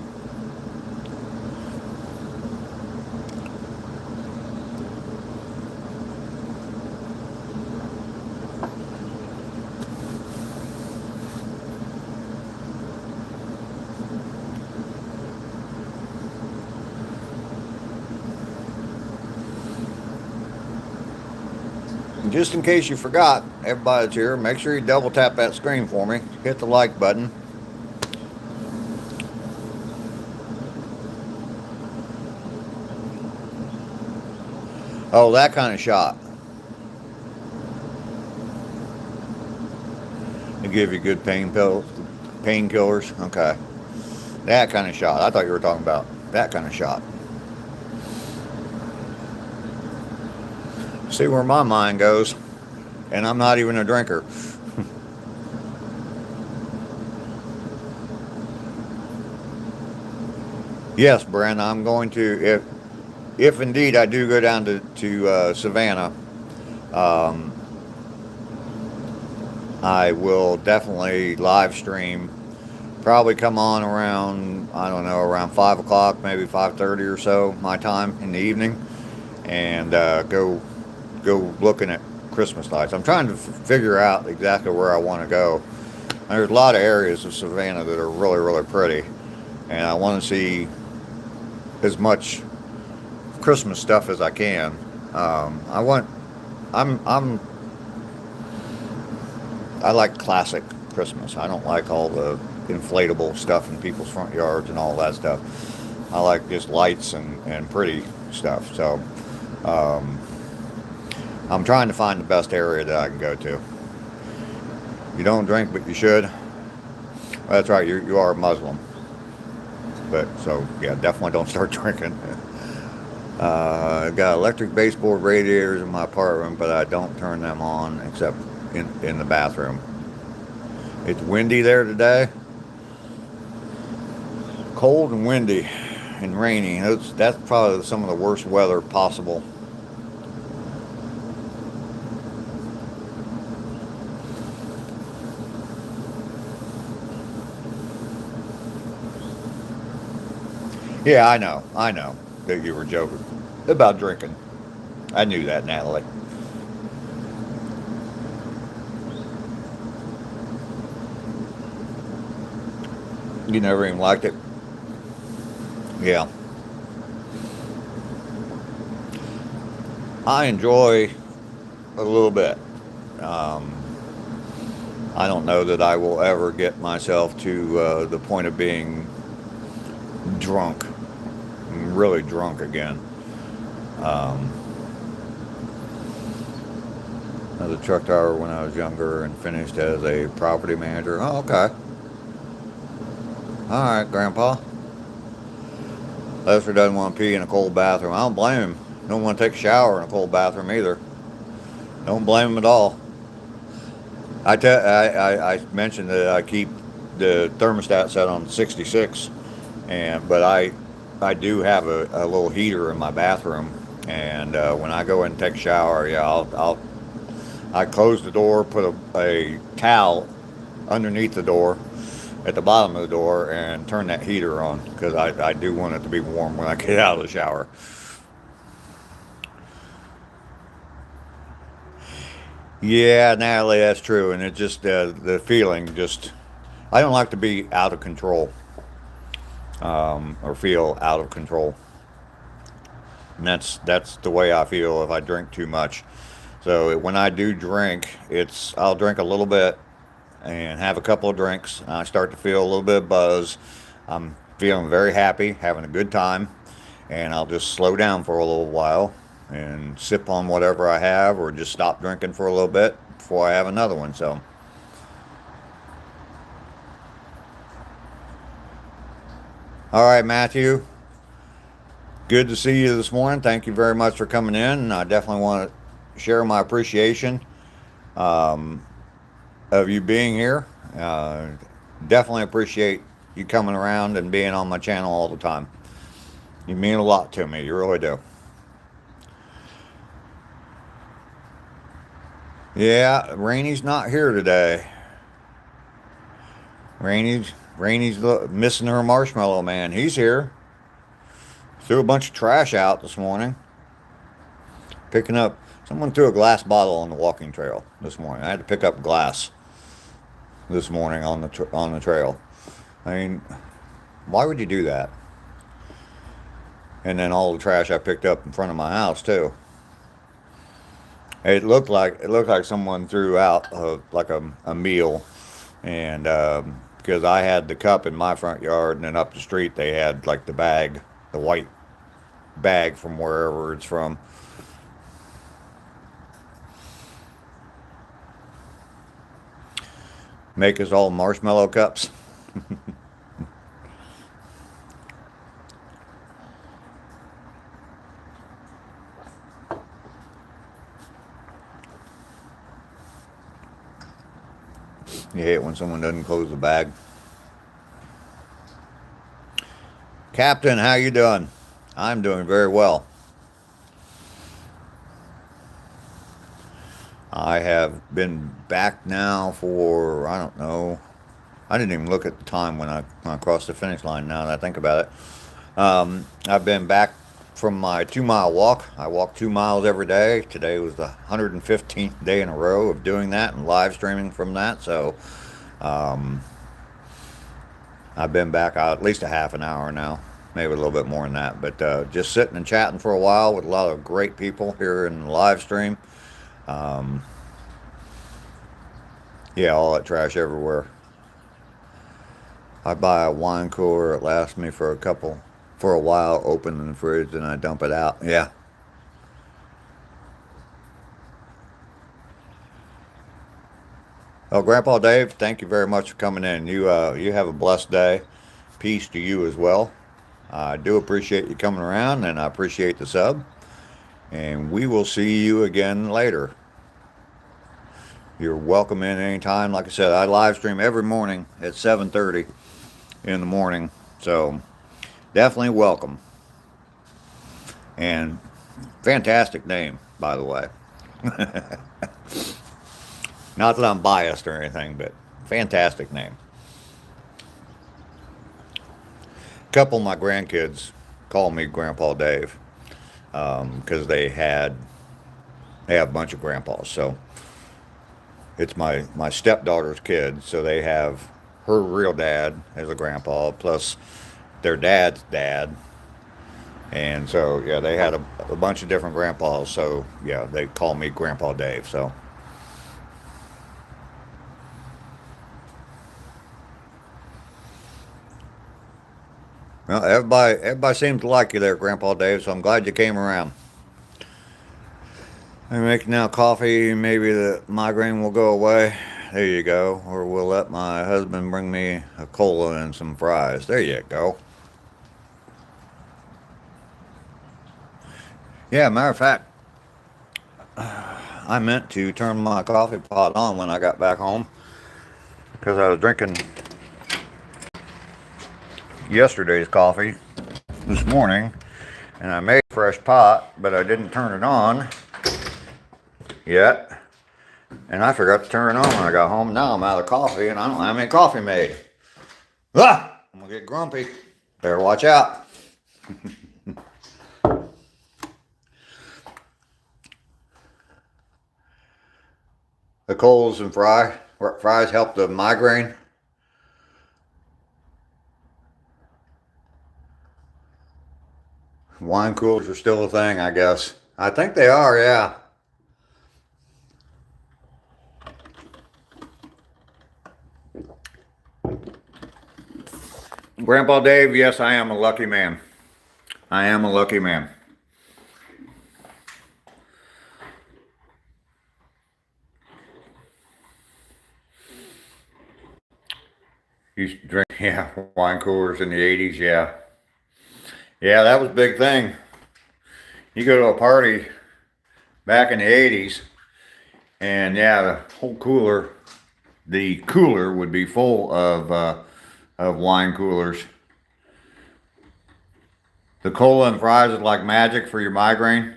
Just in case you forgot, everybody that's here, make sure you double tap that screen for me. Hit the like button. Oh, that kind of shot. They give you good painkillers. Okay. That kind of shot. I thought you were talking about that kind of shot. See where my mind goes. and I'm not even a drinker. Yes, Brent, I'm going to, if indeed I do go down to Savannah, um, I will definitely live stream. Probably come on around, I don't know, around 5 o'clock, maybe 5:30 or so, my time in the evening, and go looking at Christmas lights. I'm trying to figure out exactly where I want to go. There's a lot of areas of Savannah that are really, really pretty, and I want to see as much Christmas stuff as I can. I want, I'm, I like classic Christmas. I don't like all the inflatable stuff in people's front yards and all that stuff. I like just lights and pretty stuff. So, um, I'm trying to find the best area that I can go to. You don't drink, but you should. Well, that's right. You are a Muslim, but so yeah, definitely don't start drinking. I got electric baseboard radiators in my apartment, but I don't turn them on except in the bathroom. It's windy there today. Cold and windy and rainy. That's probably some of the worst weather possible. Yeah, I know that you were joking about drinking. I knew that, Natalie. You never even liked it. Yeah, I enjoy a little bit. Um, I don't know that I will ever get myself to the point of being drunk, really drunk again. Um, I was a truck driver when I was younger and finished as a property manager. Oh, okay. All right, Grandpa. Lester doesn't want to pee in a cold bathroom. I don't blame him. Don't want to take a shower in a cold bathroom either. Don't blame him at all. I mentioned that I keep the thermostat set on 66, but I do have a little heater in my bathroom, and when I go in and take a shower, yeah, I close the door, put a towel underneath the door at the bottom of the door, and turn that heater on because I do want it to be warm when I get out of the shower. Yeah, Natalie, that's true, and it just the feeling just I don't like to be out of control or feel out of control, and that's the way I feel if I drink too much. So when I do drink, I'll drink a little bit and have a couple of drinks, and I start to feel a little bit of buzz. I'm feeling very happy, having a good time, and I'll just slow down for a little while and sip on whatever I have, or just stop drinking for a little bit before I have another one. So, all right, Matthew, good to see you this morning. Thank you very much for coming in. And I definitely want to share my appreciation um, of you being here. Definitely appreciate you coming around and being on my channel all the time. You mean a lot to me. You really do. Yeah, Rainy's not here today. Rainy's missing her marshmallow man. He's here. Threw a bunch of trash out this morning. Picking up. Someone threw a glass bottle on the walking trail this morning. I had to pick up glass this morning on the trail. I mean, why would you do that? And then all the trash I picked up in front of my house too. It looked like someone threw out like a meal, and because I had the cup in my front yard, and then up the street they had like the white bag from wherever it's from. Make us all marshmallow cups. You hate when someone doesn't close the bag. Captain, how you doing? I'm doing very well. I have been back now for, I don't know, I didn't even look at the time when I crossed the finish line now that I think about it. I've been back from my 2 mile walk. I walk 2 miles every day. Today was the 115th day in a row of doing that and live streaming from that. So um, I've been back at least a half an hour now, maybe a little bit more than that. But just sitting and chatting for a while with a lot of great people here in the live stream. Um, yeah, all that trash everywhere. I buy a wine cooler. It lasts me for a while, open in the fridge, and I dump it out. Yeah. Oh, Grandpa Dave, thank you very much for coming in. You have a blessed day. Peace to you as well. I do appreciate you coming around, and I appreciate the sub. And we will see you again later. You're welcome in anytime. Like I said, I live stream every morning at 7:30 in the morning. So definitely welcome. And fantastic name, by the way. Not that I'm biased or anything, but fantastic name. A couple of my grandkids call me Grandpa Dave because they have a bunch of grandpas. So it's my stepdaughter's kid, so they have her real dad as a grandpa, plus their dad's dad. And so, yeah, they had a bunch of different grandpas. So, yeah, they call me Grandpa Dave. So, well, everybody seems to like you there, Grandpa Dave. So I'm glad you came around. I'm making now coffee. Maybe the migraine will go away. There you go. Or we'll let my husband bring me a cola and some fries. There you go. Yeah, matter of fact, I meant to turn my coffee pot on when I got back home because I was drinking yesterday's coffee this morning and I made a fresh pot, but I didn't turn it on yet. And I forgot to turn it on when I got home. Now I'm out of coffee and I don't have any coffee made. Ah! I'm gonna get grumpy. Better watch out. The coals and fries help the migraine. Wine coolers are still a thing, I guess. I think they are, yeah. Grandpa Dave, yes, I am a lucky man. I am a lucky man. Used to drink, yeah, wine coolers in the 80s, yeah. Yeah, that was a big thing. You go to a party back in the 80s, and yeah, the cooler would be full of wine coolers. The cola and fries is like magic for your migraine.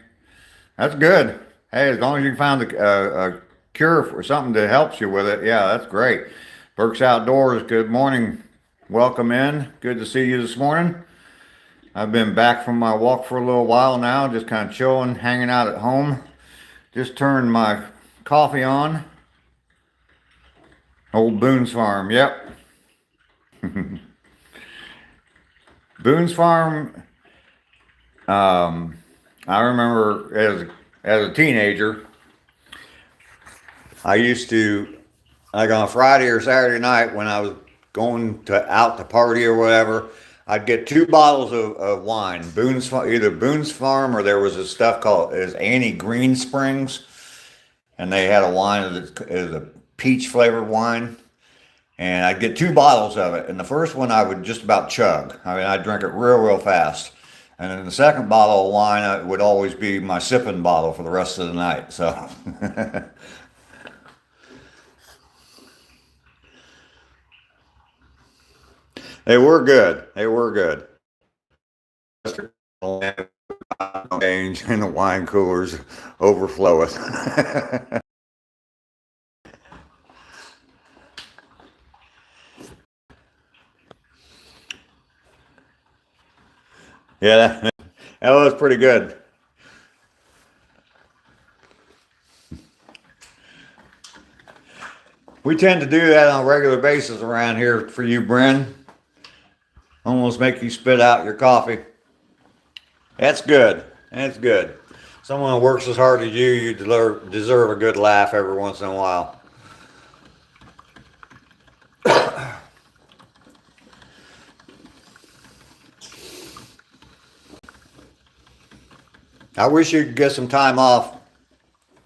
That's good. Hey, as long as you found a cure for something that helps you with it, yeah, that's great. Burke's Outdoors, good morning. Welcome in. Good to see you this morning. I've been back from my walk for a little while now, just kind of chilling, hanging out at home. Just turned my coffee on. Old Boone's Farm, yep. Boone's Farm, I remember as a teenager, I used to, like on a Friday or Saturday night when I was going out to party or whatever, I'd get 2 bottles of wine. Either Boone's Farm or there was this stuff called Annie Green Springs, and they had a wine that is a peach flavored wine. And I'd get 2 bottles of it. And the first one I would just about chug. I mean, I'd drink it real fast. And then the second bottle of wine would always be my sipping bottle for the rest of the night. So, They were good. They were good. Change and the wine coolers overfloweth. Yeah, that was pretty good. We tend to do that on a regular basis around here for you, Bren. Almost make you spit out your coffee. That's good. That's good. Someone who works as hard as you deserve a good laugh every once in a while. I wish you could get some time off,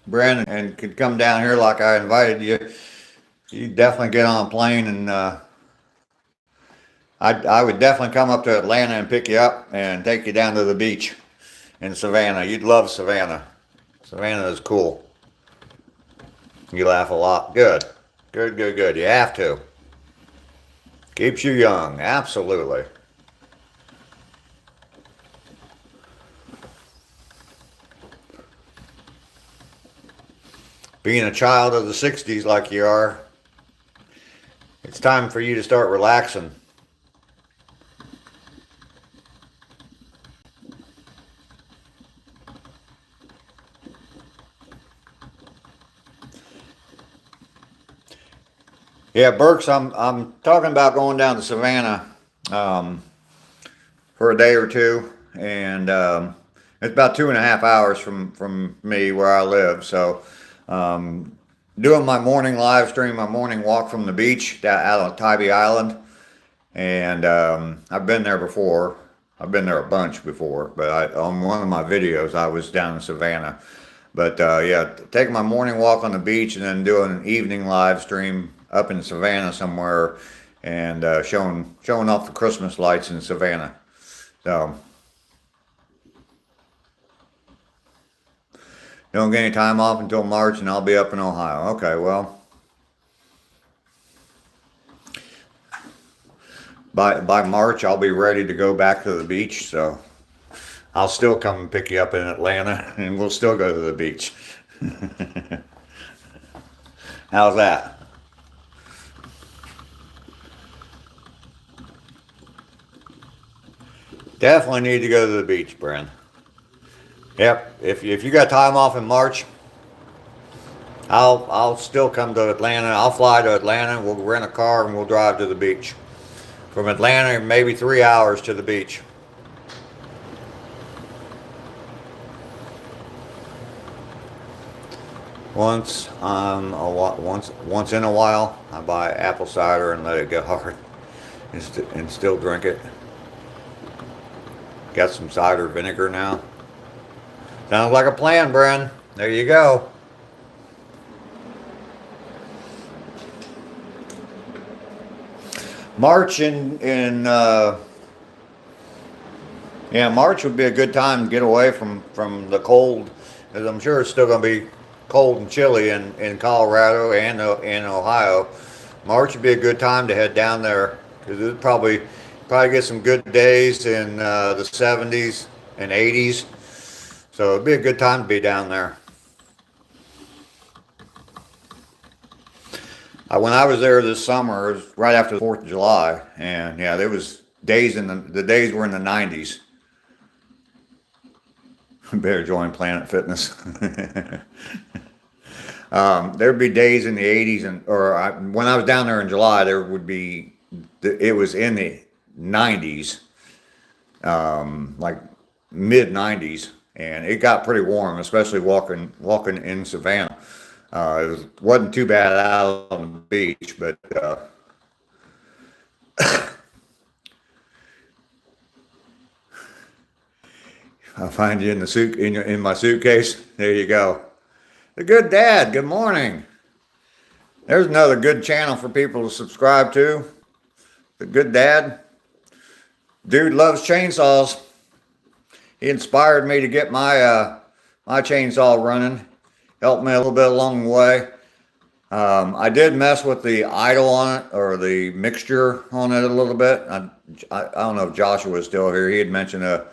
Bren, and could come down here like I invited you. You definitely get on a plane, and I would definitely come up to Atlanta and pick you up and take you down to the beach in Savannah. You'd love Savannah. Savannah is cool. You laugh a lot. Good. Good, good, good. You have to. Keeps you young. Absolutely. Being a child of the 60s like you are, it's time for you to start relaxing. Yeah, Burks, I'm talking about going down to Savannah for a day or two, and it's about 2.5 hours from me where I live. So, doing my morning live stream, my morning walk from the beach out on Tybee Island, and I've been there before. I've been there a bunch before, but on one of my videos, I was down in Savannah. But yeah, taking my morning walk on the beach and then doing an evening live stream up in Savannah somewhere, and showing off the Christmas lights in Savannah. So don't get any time off until March, and I'll be up in Ohio. Okay, well, by March I'll be ready to go back to the beach. So I'll still come and pick you up in Atlanta, and we'll still go to the beach. How's that? Definitely need to go to the beach, Bren. Yep. If you got time off in March, I'll still come to Atlanta. I'll fly to Atlanta. We'll rent a car and we'll drive to the beach. From Atlanta, maybe 3 hours to the beach. Once in a while, I buy apple cider and let it get hard, and still drink it. Got some cider vinegar now. Sounds like a plan, Bren. There you go. March March would be a good time to get away from the cold, because I'm sure it's still going to be cold and chilly in Colorado and in Ohio. March would be a good time to head down there, because it probably get some good days in the 70s and 80s. So it'd be a good time to be down there. When I was there this summer, it was right after the 4th of July, and yeah, there was days the days were in the 90s. Better join Planet Fitness. There'd be days in the 80s, when I was down there in July, it was in the 90s, like mid 90s, and it got pretty warm, especially walking in Savannah. Wasn't too bad out on the beach, but I'll find you in the in my suitcase. There you go. The Good Dad. Good morning. There's another good channel for people to subscribe to. The Good Dad. Dude loves chainsaws. He inspired me to get my chainsaw running. Helped me a little bit along the way. I did mess with the idle on it, or the mixture on it a little bit. I don't know if Joshua was still here. He had mentioned a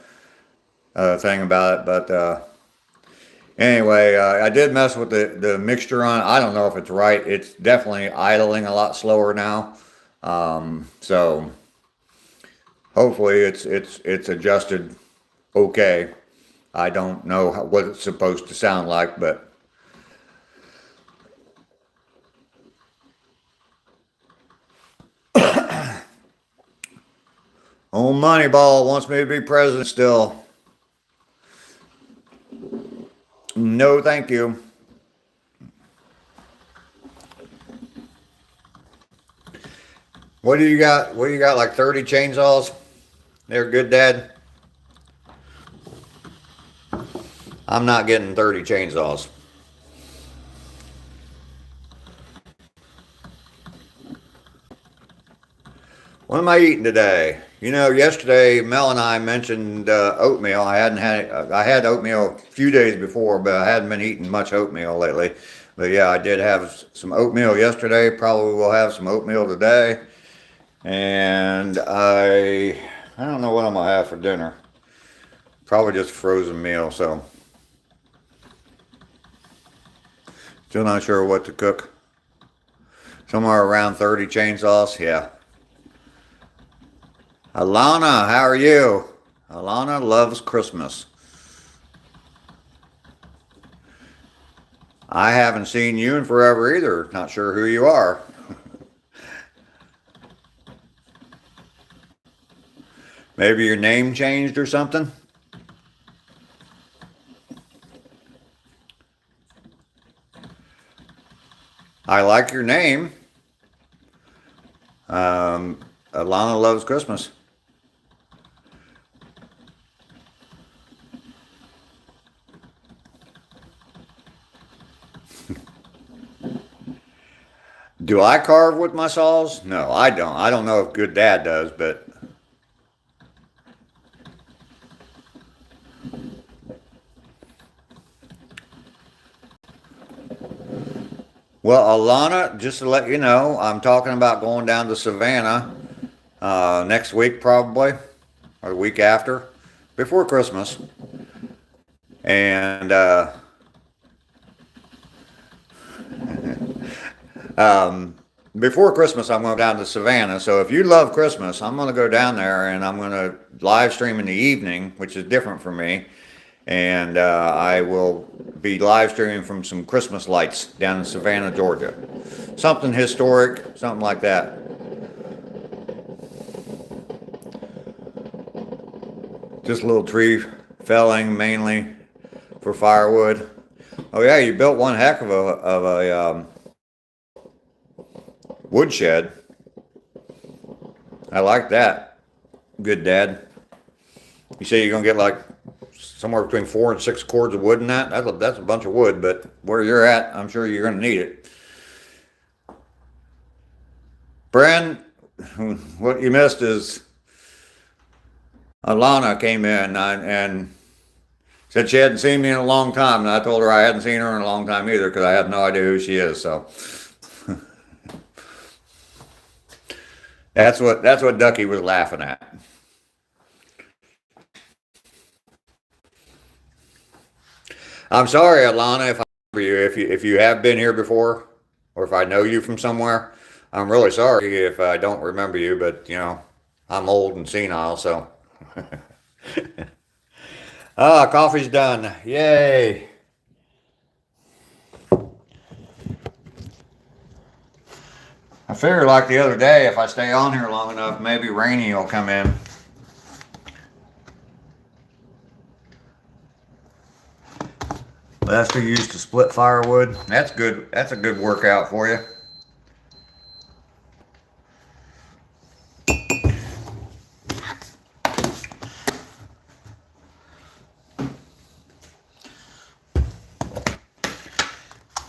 thing about it, but anyway, I did mess with the mixture on it. I don't know if it's right. It's definitely idling a lot slower now. So hopefully it's adjusted okay. I don't know what it's supposed to sound like, but old Moneyball wants me to be president still. No, thank you. What do you got? What do you got? Like 30 chainsaws? They're good, Dad. I'm not getting 30 chainsaws. What am I eating today? You know, yesterday Mel and I mentioned oatmeal. I had oatmeal a few days before, but I hadn't been eating much oatmeal lately. But yeah, I did have some oatmeal yesterday. Probably will have some oatmeal today. And I don't know what I'm gonna have for dinner. Probably just a frozen meal. So still not sure what to cook. Somewhere around 30 chainsaws. Yeah. Alana, how are you? Alana loves Christmas. I haven't seen you in forever either. Not sure who you are. Maybe your name changed or something? I like your name. Alana loves Christmas. Do I carve with my saws? No, I don't. I don't know if good dad does, but well, Alana, just to let you know, I'm talking about going down to Savannah next week probably, or the week after, before Christmas. And before Christmas, I'm going down to Savannah. So if you love Christmas, I'm going to go down there and I'm going to live stream in the evening, which is different for me. And I will be live streaming from some Christmas lights down in Savannah, Georgia. Something historic, something like that. Just a little tree felling mainly for firewood. Oh yeah, you built one heck of a woodshed. I like that. Good dad. You say you're gonna get like somewhere between 4 and 6 cords of wood in that? That's a bunch of wood, but where you're at, I'm sure you're gonna need it. Bren, what you missed is Alana came in and said she hadn't seen me in a long time, and I told her I hadn't seen her in a long time either because I have no idea who she is. So that's what Ducky was laughing at. I'm sorry, Alana, if I remember you, if you have been here before, or if I know you from somewhere. I'm really sorry if I don't remember you, but you know, I'm old and senile, so. Ah, coffee's done. Yay. I figured like the other day, if I stay on here long enough, maybe Rainy will come in. That's to use to split firewood. That's good. That's a good workout for you.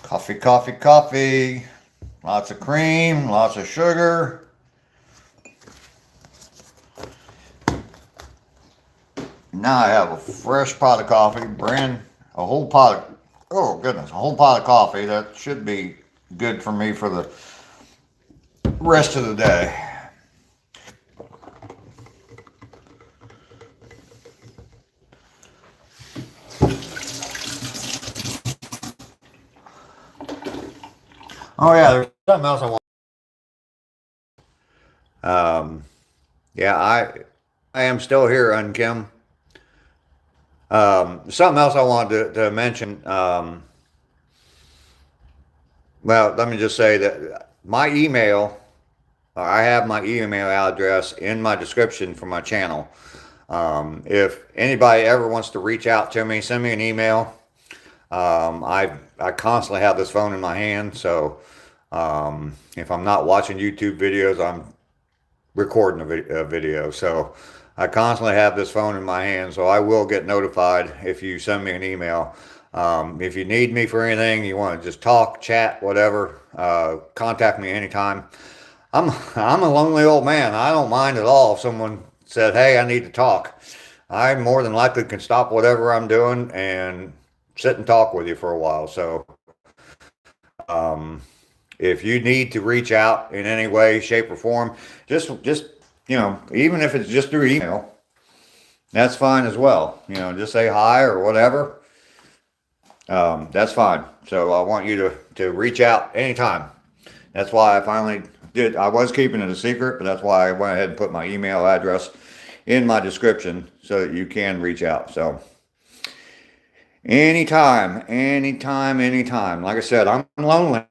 Coffee, coffee, coffee. Lots of cream, lots of sugar. Now I have a fresh pot of coffee, a whole pot of, oh goodness, a whole pot of coffee that should be good for me for the rest of the day. Oh yeah, there's something else I want. Um, yeah, I am still here, Unkim. Something else I wanted to mention. Well, let me just say that my email, I have my email address in my description for my channel. If anybody ever wants to reach out to me, send me an email. I constantly have this phone in my hand, so if I'm not watching YouTube videos, I'm recording a video. So I constantly have this phone in my hand, so I will get notified if you send me an email. If you need me for anything, you want to just talk, chat, whatever, contact me anytime. I'm a lonely old man. I don't mind at all if someone said, "Hey, I need to talk." I more than likely can stop whatever I'm doing and sit and talk with you for a while. So um, if you need to reach out in any way, shape, or form, just even if it's just through email, that's fine as well. Just say hi or whatever. That's fine. So I want you to reach out anytime. That's why I finally did. I was keeping it a secret, but that's why I went ahead and put my email address in my description so that you can reach out. So anytime, anytime, anytime. Like I said, I'm lonely.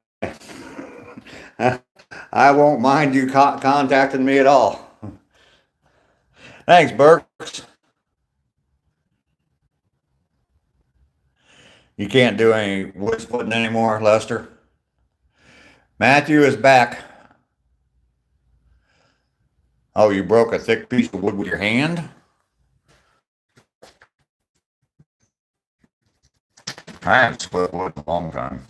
I won't mind you contacting me at all. Thanks, Burks. You can't do any wood splitting anymore, Lester. Matthew is back. Oh, you broke a thick piece of wood with your hand? I haven't split wood in a long time.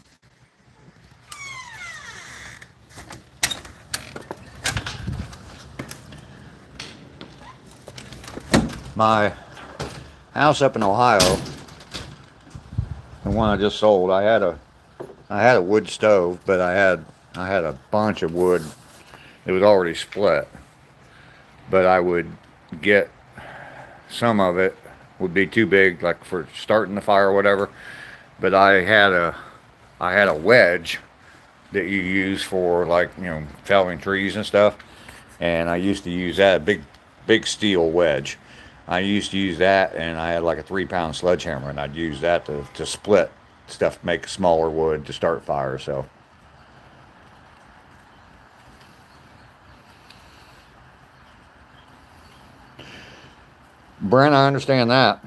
My house up in Ohio, the one I just sold, I had a wood stove, but I had a bunch of wood. It was already split, but I would get some of it would be too big, like for starting the fire or whatever. But I had a wedge that you use for, like, felling trees and stuff, and I used to use that big steel wedge. I used to use that, and I had like a 3 pound sledgehammer, and I'd use that to split stuff, make smaller wood to start fire. So Brent, I understand that.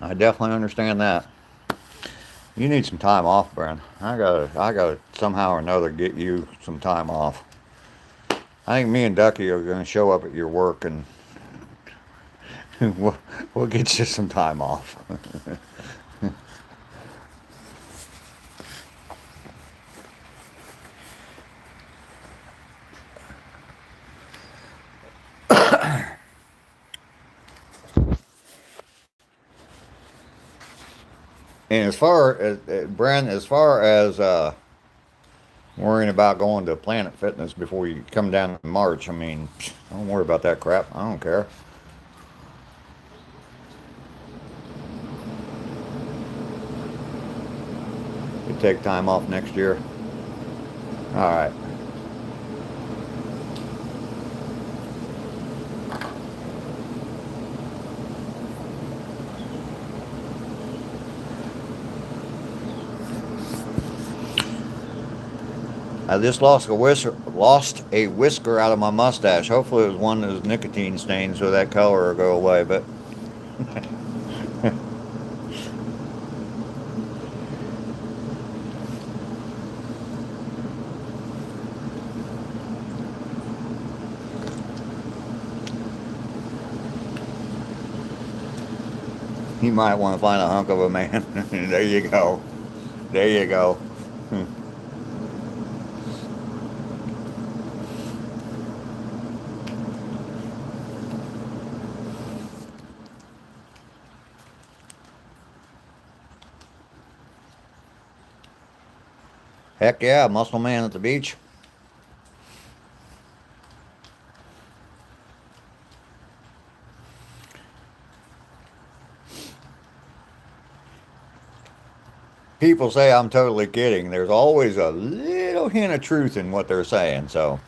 I definitely understand that. You need some time off, Brent. I gotta somehow or another get you some time off. I think me and Ducky are gonna show up at your work, and we'll get you some time off. And as far as Brent, as far as worrying about going to Planet Fitness before you come down in March, I mean, don't worry about that crap. I don't care. You take time off next year. All right. I just lost a whisker out of my mustache. Hopefully, it was one that was nicotine stained, so that color will go away. But you might want to find a hunk of a man. There you go. There you go. Heck yeah, muscle man at the beach. People say I'm totally kidding. There's always a little hint of truth in what they're saying, so.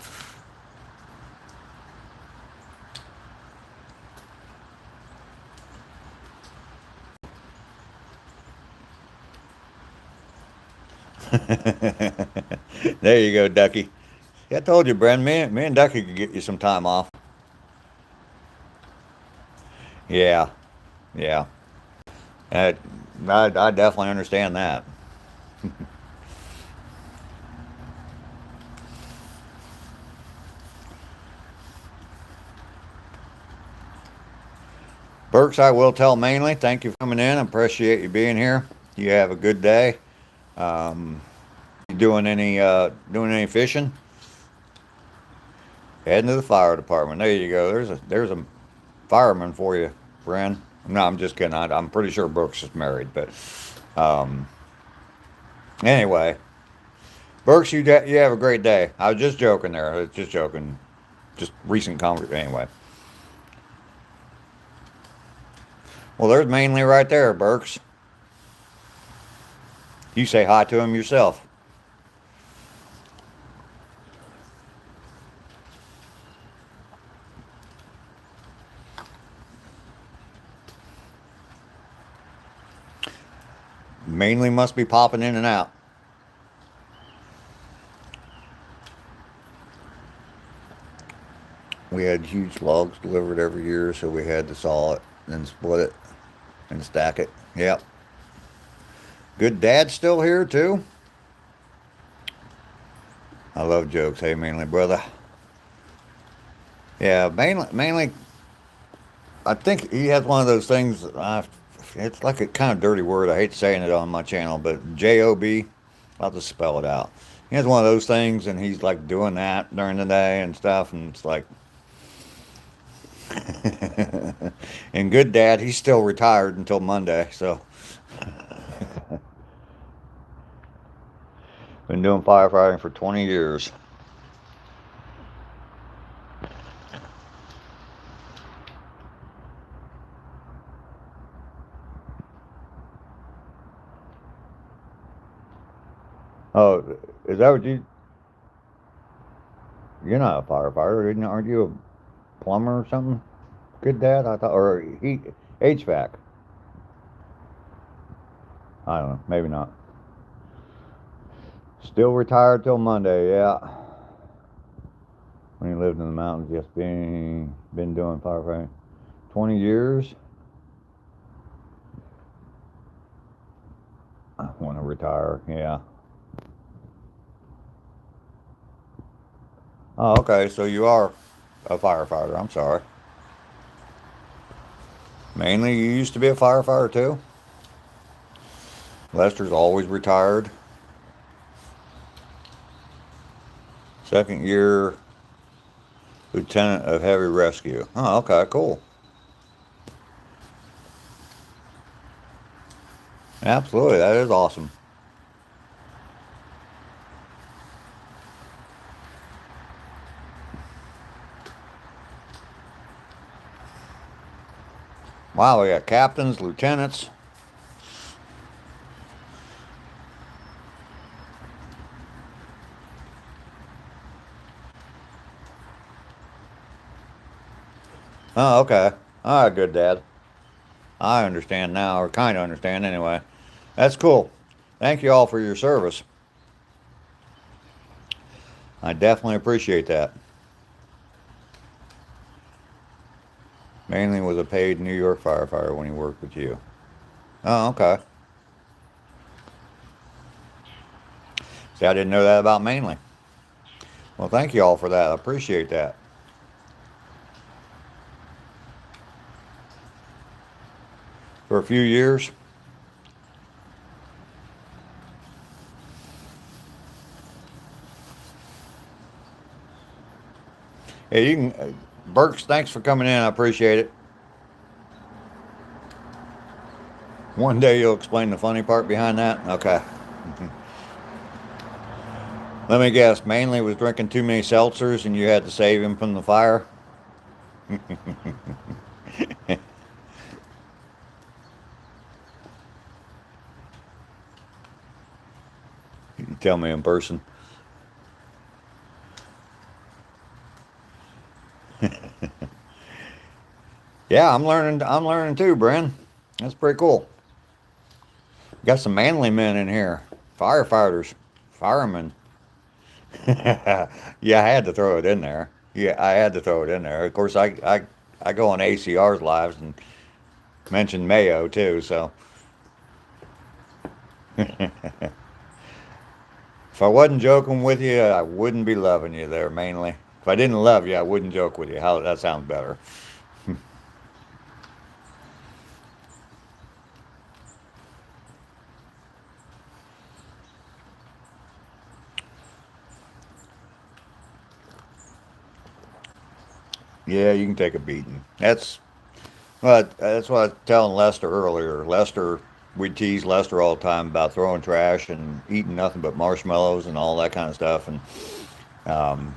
There you go, Ducky. Yeah, I told you, Bren, me and Ducky could get you some time off. Yeah, yeah. I, I definitely understand that. Burks, I will tell mainly, thank you for coming in. I appreciate you being here. You have a good day. Um, you doing any fishing? Heading to the fire department. There you go. There's a fireman for you, Bren. No, I'm just kidding. I'm pretty sure Brooks is married, but um, anyway, Brooks, you have a great day. I was just joking there. I was just joking. Just recent conversation. Anyway, well, there's mainly right there, Burks. You say hi to him yourself. Mainly must be popping in and out. We had huge logs delivered every year, so we had to saw it and split it and stack it. Yep. Good dad still here too. I love jokes. Hey, mainly brother. Yeah, mainly. I think he has one of those things. It's like a kind of dirty word. I hate saying it on my channel, but Job. I'll just spell it out. He has one of those things, and he's like doing that during the day and stuff, and it's like. And good dad, he's still retired until Monday, so. Been doing firefighting for 20 years. Oh, is that what you? You're not a firefighter, aren't you? A plumber or something? Good dad, I thought, or heat, HVAC. I don't know, maybe not. Still retired till Monday, yeah. When he lived in the mountains, just been doing firefighting 20 years. I want to retire, yeah. Oh, okay, so you are a firefighter. I'm sorry. Mainly, you used to be a firefighter too? Lester's always retired. Second year lieutenant of heavy rescue. Oh, okay, cool. Absolutely, that is awesome. Wow, we got captains, lieutenants. Oh, okay. All right, good dad. I understand now, or kind of understand anyway. That's cool. Thank you all for your service. I definitely appreciate that. Mainly was a paid New York firefighter when he worked with you. Oh, okay. See, I didn't know that about Mainly. Well, thank you all for that. I appreciate that. For a few years. Hey, you can, Burks, thanks for coming in. I appreciate it. One day you'll explain the funny part behind that. Okay. Let me guess, mainly was drinking too many seltzers and you had to save him from the fire? You can tell me in person. Yeah, I'm learning too, Bren. That's pretty cool. Got some manly men in here. Firefighters. Firemen. Yeah, I had to throw it in there. Yeah, I had to throw it in there. Of course, I go on ACR's lives and mention Mayo too. So if I wasn't joking with you, I wouldn't be loving you there mainly. If I didn't love you, I wouldn't joke with you. How that sounds better. Yeah, you can take a beating. That's what I was telling Lester earlier. Lester, we tease Lester all the time about throwing trash and eating nothing but marshmallows and all that kind of stuff. And um,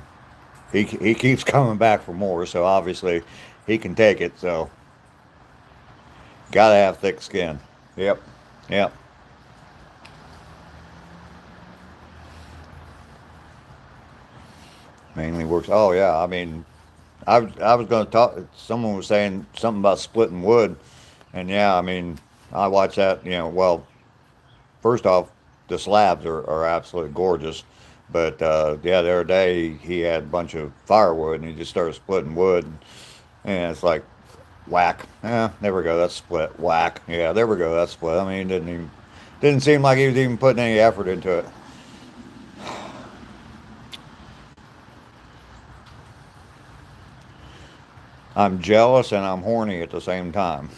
he keeps coming back for more. So obviously he can take it. So gotta have thick skin. Yep, yep. Mainly works. Oh yeah. I mean, I was going to talk. Someone was saying something about splitting wood, and yeah, I mean, I watch that. Well, first off, the slabs are absolutely gorgeous. But yeah, the other day he had a bunch of firewood and he just started splitting wood, and it's like whack. Yeah, there we go. That's split. Whack. Yeah, there we go. That's split. I mean, didn't seem like he was even putting any effort into it. I'm jealous and I'm horny at the same time.